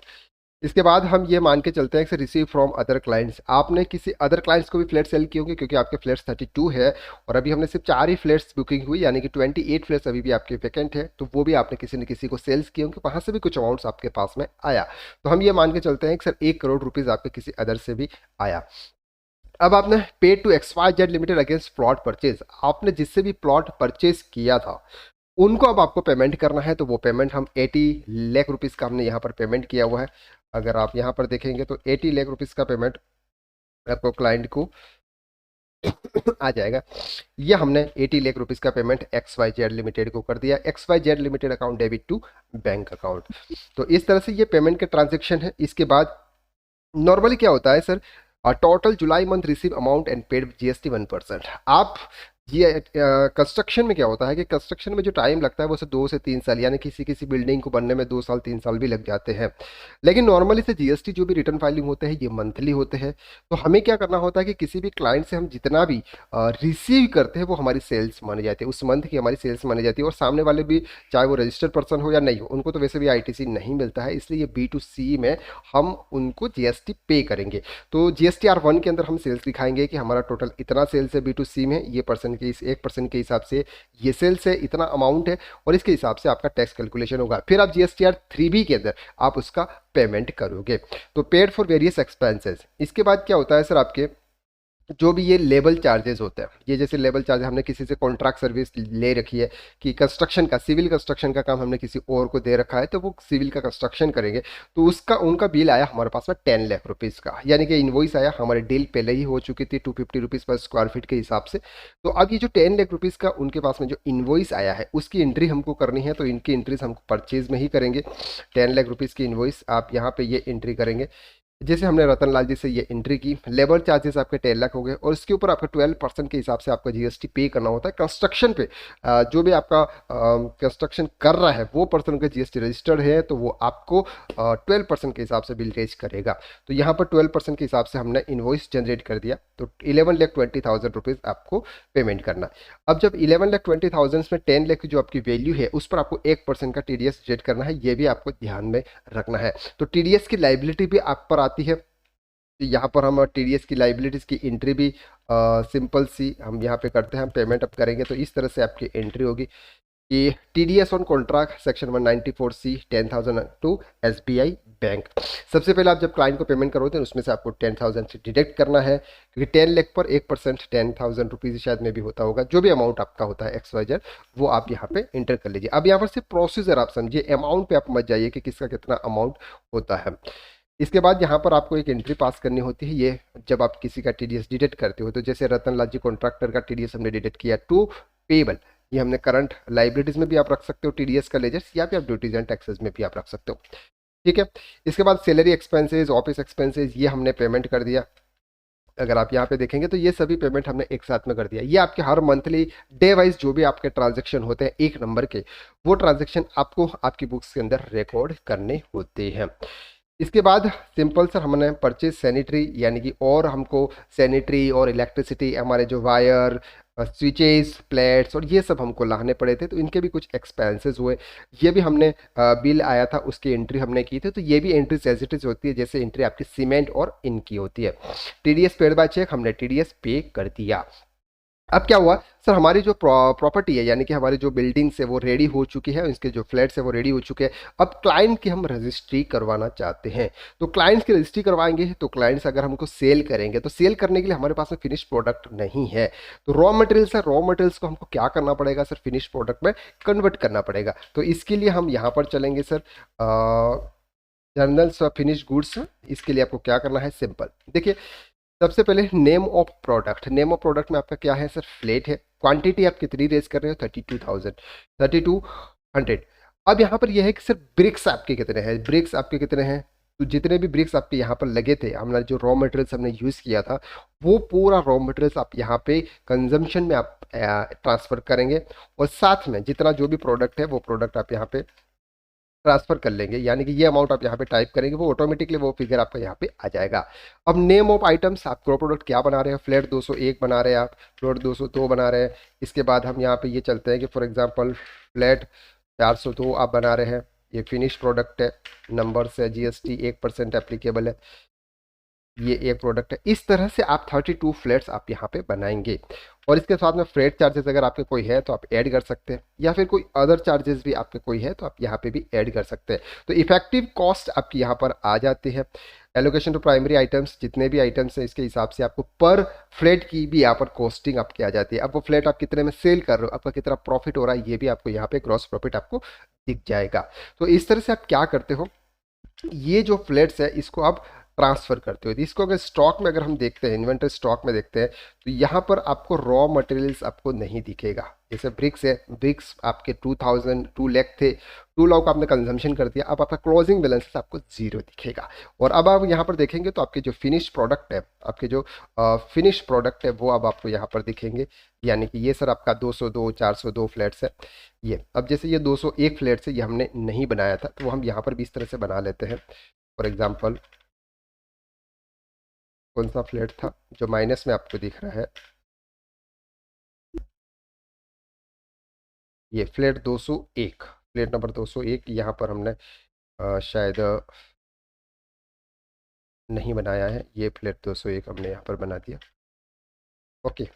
इसके बाद हम ये मान के चलते हैं कि रिसीव फ्रॉम अदर क्लाइंट्स, आपने किसी अदर क्लाइंट्स को भी फ्लैट सेल किए होंगे, क्योंकि आपके फ्लैट्स 32 है और अभी हमने सिर्फ 4 ही फ्लैट्स बुकिंग हुई, यानी कि 28 फ्लैट्स अभी भी आपके वैकेंट है, तो वो भी आपने किसी न किसी को सेल्स किए होंगे, वहाँ से भी कुछ अमाउंट्स आपके पास में आया। तो हम ये मान के चलते हैं कि सर 1 करोड़ रुपीज़ आपके किसी अदर से भी आया। अब आपने paid to XYZ limited against plot purchase, आपने जिससे भी प्लॉट परचेज किया था उनको अब आपको पेमेंट करना है, तो वो पेमेंट हम 80 लाख रुपीज़ का हमने यहाँ पर पेमेंट किया हुआ है। अगर आप यहाँ पर देखेंगे तो 80 लाख रुपीज़ का पेमेंट आपको क्लाइंट को आ जाएगा। ये हमने 80 लाख रुपीज़ का पेमेंट XYZ लिमिटेड को कर दिया, XYZ limited account debit to bank account. तो इस तरह से ये पेमेंट के ट्रांजेक्शन है। इसके बाद नॉर्मली क्या होता है sir, total July month receive amount and paid GST 1%। आप ये कंस्ट्रक्शन में क्या होता है कि कंस्ट्रक्शन में जो टाइम लगता है वो 2 से 3 साल, यानी किसी किसी बिल्डिंग को बनने में 2 साल 3 साल भी लग जाते हैं। लेकिन नॉर्मली से GST जो भी रिटर्न फाइलिंग होते हैं ये मंथली होते हैं। तो हमें क्या करना होता है कि किसी भी क्लाइंट से हम जितना भी रिसीव करते हैं वो हमारी सेल्स मानी जाती है, उस मंथ की हमारी सेल्स मानी जाती है। और सामने वाले भी चाहे वो रजिस्टर्ड पर्सन हो या नहीं हो, उनको तो वैसे भी ITC नहीं मिलता है, इसलिए ये B2C में हम उनको GST पे करेंगे। तो GSTR1 के अंदर हम सेल्स दिखाएंगे कि हमारा टोटल इतना सेल्स है B2C में, ये परसेंट के इस 1% के हिसाब से ये सेल्स है, इतना अमाउंट है, और इसके हिसाब से आपका टैक्स कैलकुलेशन होगा। फिर आप GSTR3B के अंदर आप उसका पेमेंट करोगे। तो पेड फॉर वेरियस एक्सपेंसेस। इसके बाद क्या होता है सर, आपके जो भी ये लेबल चार्जेस होते हैं, ये जैसे लेबल चार्ज हमने किसी से कॉन्ट्रैक्ट सर्विस ले रखी है कि कंस्ट्रक्शन का, सिविल कंस्ट्रक्शन का काम हमने किसी और को दे रखा है, तो वो सिविल का कंस्ट्रक्शन करेंगे, तो उसका उनका बिल आया हमारे पास में 10 लाख रुपीज़ का, यानी कि इन्वॉइस आया, हमारी डील पहले ही हो चुकी थी 250 रुपीज़ पर स्क्वायर फीट के हिसाब से। तो अब ये जो 10 लाख रुपीज़ का उनके पास में जो इन्वॉइस आया है उसकी एंट्री हमको करनी है, तो इनकी एंट्रीज हम परचेज में ही करेंगे। 10 लाख रुपीज़ की इन्वॉइस आप यहाँ पे ये एंट्री करेंगे। जैसे हमने रतन लाल जी से ये एंट्री की, लेबर चार्जेस आपके 10 लाख हो गए, और इसके ऊपर आपका 12% के हिसाब से आपका GST पे करना होता है। कंस्ट्रक्शन पे जो भी आपका कंस्ट्रक्शन कर रहा है वो पर्सन का GST रजिस्टर्ड है, तो वो आपको 12% के हिसाब से बिल रेज करेगा। तो यहाँ पर 12% के हिसाब से हमने इन्वॉइस जनरेट कर दिया, तो 11,20,000 रुपीज़ आपको पेमेंट करना। अब जब 11,20,000 में 10 लाख की जो आपकी वैल्यू है उस पर आपको 1% का TDS जेट करना है, ये भी आपको ध्यान में रखना है। तो TDS की लाइबिलिटी भी आप पर आती है, तो यहाँ पर हम TDS की लाइबिलिटीज़ की एंट्री भी सिंपल सी हम यहाँ पे करते हैं। हम पेमेंट अप करेंगे तो इस तरह से आपकी एंट्री होगी कि TDS on contract section 194C 10,000 to SBI bank. सबसे पहले आप जब क्लाइंट को पेमेंट करोगे तो उसमें से आपको 10,000 से डिडक्ट करना है, क्योंकि 10 लाख पर 1% 10,000 रुपीज़ शायद में भी होता होगा, जो भी अमाउंट आपका होता है XYZ वो आप यहाँ पे इंटर कर लीजिए। अब यहाँ पर सिर्फ प्रोसीजर आप समझिए, अमाउंट पे आप मत जाइए कि किसका कितना अमाउंट होता है। इसके बाद यहाँ पर आपको एक एंट्री पास करनी होती है, ये जब आप किसी का TDS डिडक्ट करते हो, तो जैसे रतन लाल जी कॉन्ट्रैक्टर का TDS हमने डिडक्ट किया टू पेबल, ये हमने करंट लाइबिलिटीज में भी आप रख सकते हो TDS का लेजर्स, या फिर आप ड्यूटीज एंड टैक्सेस में भी आप रख सकते हो। ठीक है, इसके बाद सैलरी एक्सपेंसेस, ऑफिस एक्सपेंसेस, ये हमने पेमेंट कर दिया। अगर आप यहाँ पे देखेंगे तो ये सभी पेमेंट हमने एक साथ में कर दिया। ये आपके हर मंथली डे वाइज जो भी आपके ट्रांजेक्शन होते हैं 1 नंबर के, वो ट्रांजेक्शन आपको आपकी बुक्स के अंदर रिकॉर्ड करने होते हैं। इसके बाद सिंपल सर हमने परचेज सैनिटरी, यानी कि और हमको सैनिटरी और इलेक्ट्रिसिटी, हमारे जो वायर, स्विचेस, प्लेट्स और ये सब हमको लाने पड़े थे, तो इनके भी कुछ एक्सपेंसेस हुए। ये भी हमने बिल आया था उसकी एंट्री हमने की थी, तो ये भी एंट्री एज इट इज होती है जैसे एंट्री आपकी सीमेंट और इनकी होती है। TDS पेड बाय चेक, हमने TDS पे कर दिया। अब क्या हुआ सर, हमारी जो प्रॉपर्टी है, यानी कि हमारी जो बिल्डिंग्स है वो रेडी हो चुकी है, इसके जो फ्लैट्स है वो रेडी हो चुके हैं। अब क्लाइंट की हम रजिस्ट्री करवाना चाहते हैं, तो क्लाइंट्स की रजिस्ट्री करवाएंगे, तो क्लाइंट्स अगर हमको सेल करेंगे तो सेल करने के लिए हमारे पास में फिनिश प्रोडक्ट नहीं है, तो रॉ मटेरियल्स है, रॉ मटेरियल्स को हमको क्या करना पड़ेगा सर, फिनिश प्रोडक्ट में कन्वर्ट करना पड़ेगा। तो इसके लिए हम यहाँ पर चलेंगे सर जर्नल्स और फिनिश गुड्स। इसके लिए आपको क्या करना है, सिंपल देखिए, सबसे पहले name of product, name of product में आपका क्या है सर, फ्लेट है। क्वांटिटी आप कितनी रेज कर रहे हो, 32,000, 3200। अब यहाँ पर यह है कि सर ब्रिक्स आपके कितने हैं, ब्रिक्स आपके कितने हैं। तो जितने भी ब्रिक्स आपके यहाँ पर लगे थे, हमने जो रॉ मटेरियल्स हमने यूज़ किया था, वो पूरा रॉ मटेरियल्स आप यहाँ पे कंजम्पशन में आप ट्रांसफ़र करेंगे। और साथ में जितना जो भी प्रोडक्ट है वो प्रोडक्ट आप यहाँ पे ट्रांसफर कर लेंगे, यानी कि ये अमाउंट आप यहाँ पे टाइप करेंगे, वो ऑटोमेटिकली वो फिगर आपका यहाँ पे आ जाएगा। अब नेम ऑफ आइटम्स, आप प्रोडक्ट क्या बना रहे हैं, फ्लैट 201 बना रहे हैं आप, फ्लोट 202 बना रहे हैं। इसके बाद हम यहाँ पे ये चलते हैं कि फॉर एग्जांपल फ्लैट 402 आप बना रहे हैं, ये फिनिश प्रोडक्ट है, नंबर से जीएसटी 1% एप्लीकेबल है, ये एक प्रोडक्ट है। इस तरह से आप 32 फ्लैट्स आप यहाँ पे बनाएंगे। और इसके साथ में फ्रेट चार्जेस अगर आपके कोई है तो आप ऐड कर सकते हैं, या फिर कोई अदर चार्जेस भी आपके कोई है तो आप यहाँ पे भी ऐड कर सकते हैं। तो इफेक्टिव कॉस्ट आपकी यहाँ पर आ जाती है। एलोकेशन टू प्राइमरी आइटम्स, जितने भी आइटम्स हैं इसके हिसाब से आपको पर फ्लैट की भी यहाँ पर कॉस्टिंग आपकी आ जाती है। अब वो फ्लैट आप कितने में सेल कर रहे हो, आपका कितना प्रॉफिट हो रहा है, ये भी आपको यहाँ पे ग्रॉस प्रॉफिट आपको दिख जाएगा। तो इस तरह से आप क्या करते हो, ये जो फ्लैट्स है इसको आप ट्रांसफर करते हो। तो इसको अगर स्टॉक में अगर हम देखते हैं, इन्वेंटरी स्टॉक में देखते हैं, तो यहाँ पर आपको रॉ मटेरियल्स आपको नहीं दिखेगा। जैसे ब्रिक्स है, ब्रिक्स आपके 2 लाख थे, 2 लाख आपने कंजम्पशन कर दिया, अब आपका क्लोजिंग बैलेंस आपको जीरो दिखेगा। और अब आप यहाँ पर देखेंगे तो आपके जो फिनिश प्रोडक्ट है, आपके जो फिनिश प्रोडक्ट है वो अब आपको यहाँ पर दिखेंगे। यानी कि ये सर आपका 202 402 फ्लैट्स है। ये अब जैसे ये 201 फ्लैट्स है, ये हमने नहीं बनाया था, तो वो हम यहाँ पर भी इस तरह से बना लेते हैं। फॉर एग्जाम्पल कौन सा फ्लैट था जो माइनस में आपको दिख रहा है, ये फ्लैट 201, फ्लैट नंबर 201 यहाँ पर हमने शायद नहीं बनाया है, ये फ्लैट 201 हमने यहाँ पर बना दिया। ओके,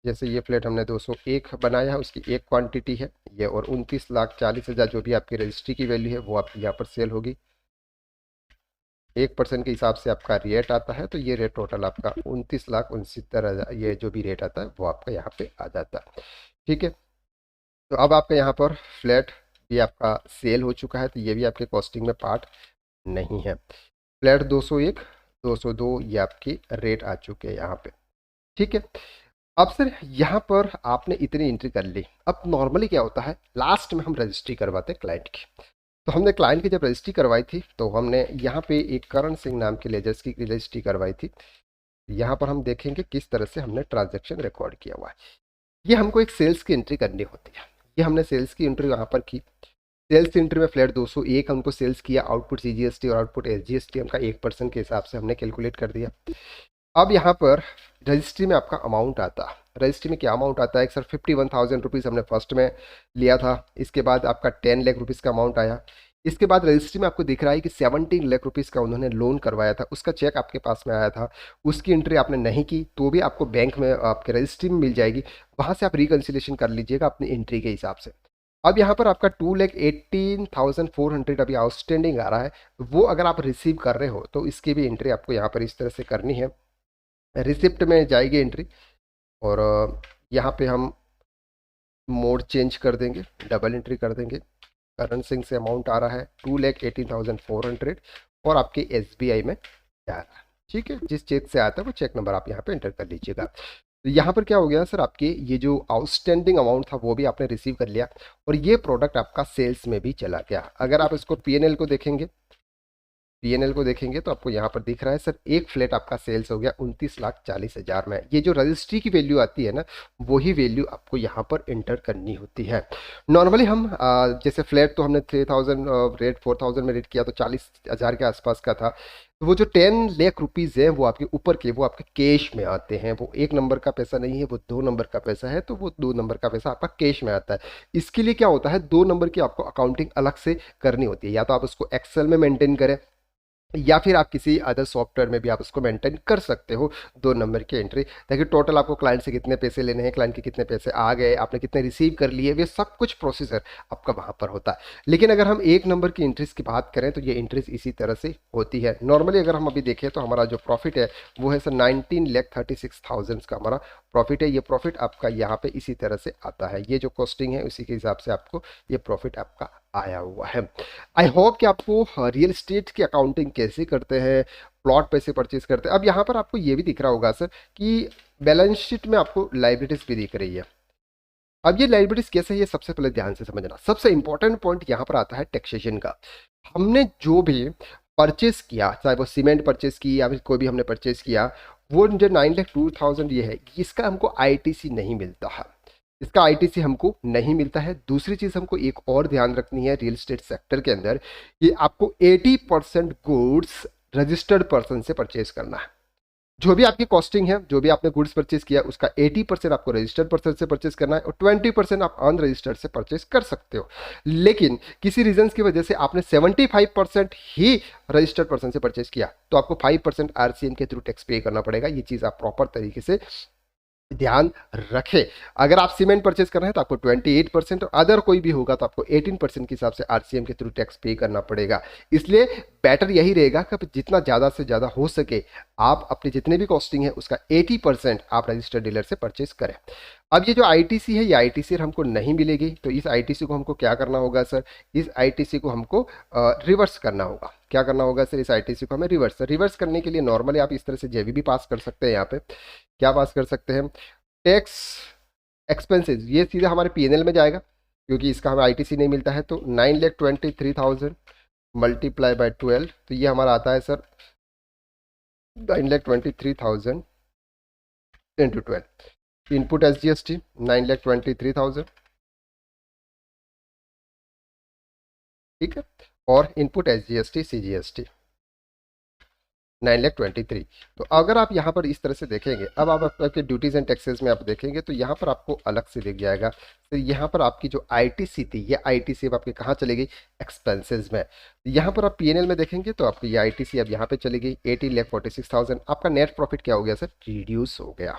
जैसे ये फ्लैट हमने 201 बनाया है, उसकी एक क्वांटिटी है ये, और 29,40,000 जो भी आपकी रजिस्ट्री की वैल्यू है वो आपकी यहाँ पर सेल होगी। 1% के हिसाब से आपका रेट आता है, तो ये रेट टोटल आपका 29,69,000 ये जो भी रेट आता है वो आपका यहाँ पे आ जाता है। ठीक है, तो अब आपका यहाँ पर फ्लैट भी आपका सेल हो चुका है, तो ये भी आपके कॉस्टिंग में पार्ट नहीं है। फ्लैट 201 202 ये आपकी रेट आ चुके हैं यहाँ पे। ठीक है, अब सर यहाँ पर आपने इतनी एंट्री कर ली। अब नॉर्मली क्या होता है, लास्ट में हम रजिस्ट्री करवाते हैं क्लाइंट की। तो हमने क्लाइंट की जब रजिस्ट्री करवाई थी तो हमने यहाँ पे एक करण सिंह नाम के लेजर्स की रजिस्ट्री करवाई थी। यहाँ पर हम देखेंगे किस तरह से हमने ट्रांजैक्शन रिकॉर्ड किया हुआ है। ये हमको एक सेल्स की एंट्री करनी होती है, ये हमने सेल्स की एंट्री यहाँ पर की। सेल्स एंट्री में फ्लैट 201 हमको सेल्स किया, आउटपुट सीजीएसटी और आउटपुट एसजीएसटी हमका 1% के हिसाब से हमने कैलकुलेट कर दिया। अब यहाँ पर रजिस्ट्री में आपका अमाउंट आता है, रजिस्ट्री में क्या अमाउंट आता है, एक सर 51,000 रुपीज़ हमने फर्स्ट में लिया था। इसके बाद आपका 10 लाख रुपीज़ का अमाउंट आया। इसके बाद रजिस्ट्री में आपको दिख रहा है कि 17 लाख रुपीज़ का उन्होंने लोन करवाया था, उसका चेक आपके पास में आया था, उसकी एंट्री आपने नहीं की तो भी आपको बैंक में आपके रजिस्ट्री में मिल जाएगी, वहाँ से आप रिकन्सिलेशन कर लीजिएगा अपनी एंट्री के हिसाब से। अब यहाँ पर आपका 2,18,400 अभी आउटस्टैंडिंग आ रहा है, वो अगर आप रिसीव कर रहे हो तो इसकी भी एंट्री आपको यहाँ पर इस तरह से करनी है। रिसिप्ट में जाएगी एंट्री, और यहाँ पे हम मोड चेंज कर देंगे, डबल एंट्री कर देंगे। करण सिंह से अमाउंट आ रहा है 2,18,400 और आपके एसबीआई में जा रहा है। ठीक है, जिस चेक से आता है वो चेक नंबर आप यहाँ पे एंटर कर लीजिएगा। तो यहाँ पर क्या हो गया सर, आपके ये जो आउटस्टैंडिंग अमाउंट था वो भी आपने रिसीव कर लिया, और ये प्रोडक्ट आपका सेल्स में भी चला गया। अगर आप इसको पीएनएल को देखेंगे, पीएनएल को देखेंगे तो आपको यहाँ पर दिख रहा है सर एक फ्लैट आपका सेल्स हो गया 29,40,000 में। ये जो रजिस्ट्री की वैल्यू आती है ना, वही वैल्यू आपको यहाँ पर एंटर करनी होती है। नॉर्मली हम जैसे फ्लैट तो हमने 3,000 रेट 4,000 में रेट किया तो 40,000 के आसपास का था। तो वो जो 10 लाख रुपीज़ है वो आपके ऊपर के, वो आपके कैश में आते हैं। वो 1 नंबर का पैसा नहीं है, वो 2 नंबर का पैसा है, तो वो 2 नंबर का पैसा आपका कैश में आता है। इसके लिए क्या होता है, 2 नंबर की आपको अकाउंटिंग अलग से करनी होती है, या तो आप उसको एक्सेल में मेंटेन करें या फिर आप किसी अदर सॉफ्टवेयर में भी आप उसको मेंटेन कर सकते हो 2 नंबर की एंट्री, ताकि टोटल आपको क्लाइंट से कितने पैसे लेने हैं, क्लाइंट के कितने पैसे आ गए, आपने कितने रिसीव कर लिए, ये सब कुछ प्रोसीजर आपका वहाँ पर होता है। लेकिन अगर हम 1 नंबर की एंट्रीज की बात करें तो ये एंट्रीज इसी तरह से होती है। नॉर्मली अगर हम अभी देखें तो हमारा जो प्रॉफिट है वो है सर 19,36,000 का हमारा प्रॉफिट है। ये प्रॉफिट आपका यहाँ पे इसी तरह से आता है, ये जो कॉस्टिंग है उसी के हिसाब से आपको ये प्रॉफिट आपका आया हुआ है। आई होप कि आपको रियल एस्टेट की अकाउंटिंग कैसे करते हैं, प्लॉट पैसे परचेज करते हैं। अब यहाँ पर आपको ये भी दिख रहा होगा सर कि बैलेंस शीट में आपको लाइबिलिटीज भी दिख रही है। अब ये लाइबिलिटीज कैसे है, ये सबसे पहले ध्यान से समझना। सबसे इंपॉर्टेंट पॉइंट यहाँ पर आता है टैक्सेशन का। हमने जो भी परचेस किया, चाहे वो सीमेंट परचेस की या फिर कोई भी हमने परचेस किया, वो जो 9,02,000 ये है, इसका हमको आईटीसी नहीं मिलता है। इसका आईटीसी हमको नहीं मिलता है। दूसरी चीज हमको एक और ध्यान रखनी है रियल एस्टेट सेक्टर के अंदर, कि आपको 80% गुड्स रजिस्टर्ड पर्सन से परचेज करना है। जो भी आपकी कॉस्टिंग है, जो भी आपने गुड्स परचेज किया, उसका 80% आपको रजिस्टर्ड पर्सन से परचेज करना है और 20% आप अनरजिस्टर्ड से परचेज कर सकते हो। लेकिन किसी रीजन की वजह से आपने 75% ही रजिस्टर्ड पर्सन से परचेज किया, तो आपको 5% आरसीएम के थ्रू टैक्स पे करना पड़ेगा। ये चीज आप प्रॉपर तरीके से ध्यान रखें। अगर आप सीमेंट परचेज कर रहे हैं तो आपको 28% और अदर कोई भी होगा तो आपको 18% के हिसाब से आरसीएम के थ्रू टैक्स पे करना पड़ेगा। इसलिए बेटर यही रहेगा कि जितना ज़्यादा से ज़्यादा हो सके आप अपनी जितने भी कॉस्टिंग है उसका 80% आप रजिस्टर्ड डीलर से परचेज करें। अब ये जो आईटीसी है, ये आईटीसी हमको नहीं मिलेगी, तो इस आईटीसी को हमको क्या करना होगा सर, इस आईटीसी को हमको रिवर्स करना होगा। क्या करना होगा सर, इस आईटीसी को हमें रिवर्स करने के लिए नॉर्मली आप इस तरह से जेबी भी पास कर सकते हैं। यहाँ पे क्या पास कर सकते हैं, टैक्स एक्सपेंसेस, ये सीधा हमारे पीएनएल में जाएगा क्योंकि इसका हमें आईटीसी नहीं मिलता है। तो 9,23,000 मल्टीप्लाई बाय 12, तो ये हमारा आता है सर 9,23,000 इंटू 12। इनपुट एसजीएसटी 9,23,000, ठीक है, और इनपुट एसजीएसटी सीजीएसटी 9,23,000। तो अगर आप यहाँ पर इस तरह से देखेंगे, अब आप आपके ड्यूटीज एंड टैक्सेस में आप देखेंगे तो यहाँ पर आपको अलग से दिख जाएगा। तो यहाँ पर आपकी जो आईटीसी थी, ये आईटीसी अब आपके कहाँ चली गई, एक्सपेंसेस में। यहाँ पर आप पीएनएल में देखेंगे तो आपकी ये आईटीसी अब यहाँ पे चली गई 18,46,000। आपका नेट प्रॉफिट क्या हो गया सर, रिड्यूस हो गया।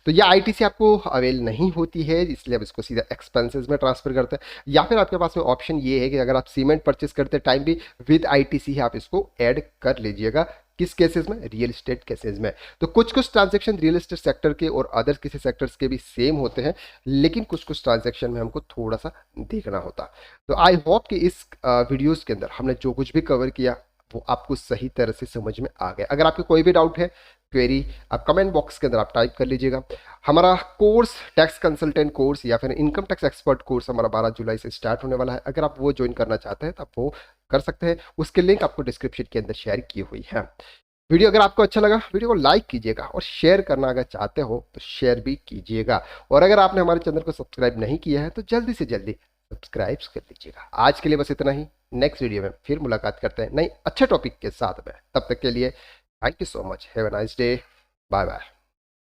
तो ये आईटीसी आपको अवेल नहीं होती है, इसलिए अब इसको सीधा एक्सपेंसेस में ट्रांसफर करते हैं। या फिर आपके पास में ऑप्शन ये है कि अगर आप सीमेंट परचेस करते टाइम भी विद आईटीसी आप इसको ऐड कर लीजिएगा। किस केसेस में, रियल एस्टेट केसेस में। तो कुछ कुछ ट्रांजैक्शन रियल एस्टेट सेक्टर के और अदर किसी सेक्टर्स के भी सेम होते हैं, लेकिन कुछ कुछ ट्रांजैक्शन में हमको थोड़ा सा देखना होता। तो आई होप कि इस वीडियोस के अंदर हमने जो कुछ भी कवर किया वो आपको सही तरह से समझ में आ गया। अगर आपके कोई भी डाउट है, क्वेरी, आप कमेंट बॉक्स के अंदर आप टाइप कर लीजिएगा। हमारा कोर्स टैक्स कंसल्टेंट कोर्स या फिर इनकम टैक्स एक्सपर्ट कोर्स हमारा 12 जुलाई से स्टार्ट होने वाला है। अगर आप वो ज्वाइन करना चाहते हैं तो आप वो कर सकते हैं, उसके लिंक आपको डिस्क्रिप्शन के अंदर शेयर की हुई है। वीडियो अगर आपको अच्छा लगा, वीडियो को लाइक कीजिएगा और शेयर करना अगर चाहते हो तो शेयर भी कीजिएगा। और अगर आपने हमारे चैनल को सब्सक्राइब नहीं किया है तो जल्दी से जल्दी सब्सक्राइब कर लीजिएगा। आज के लिए बस इतना ही। नेक्स्ट वीडियो में फिर मुलाकात करते हैं नई अच्छे टॉपिक के साथ में। तब तक के लिए thank you so much. Have a nice day. Bye bye.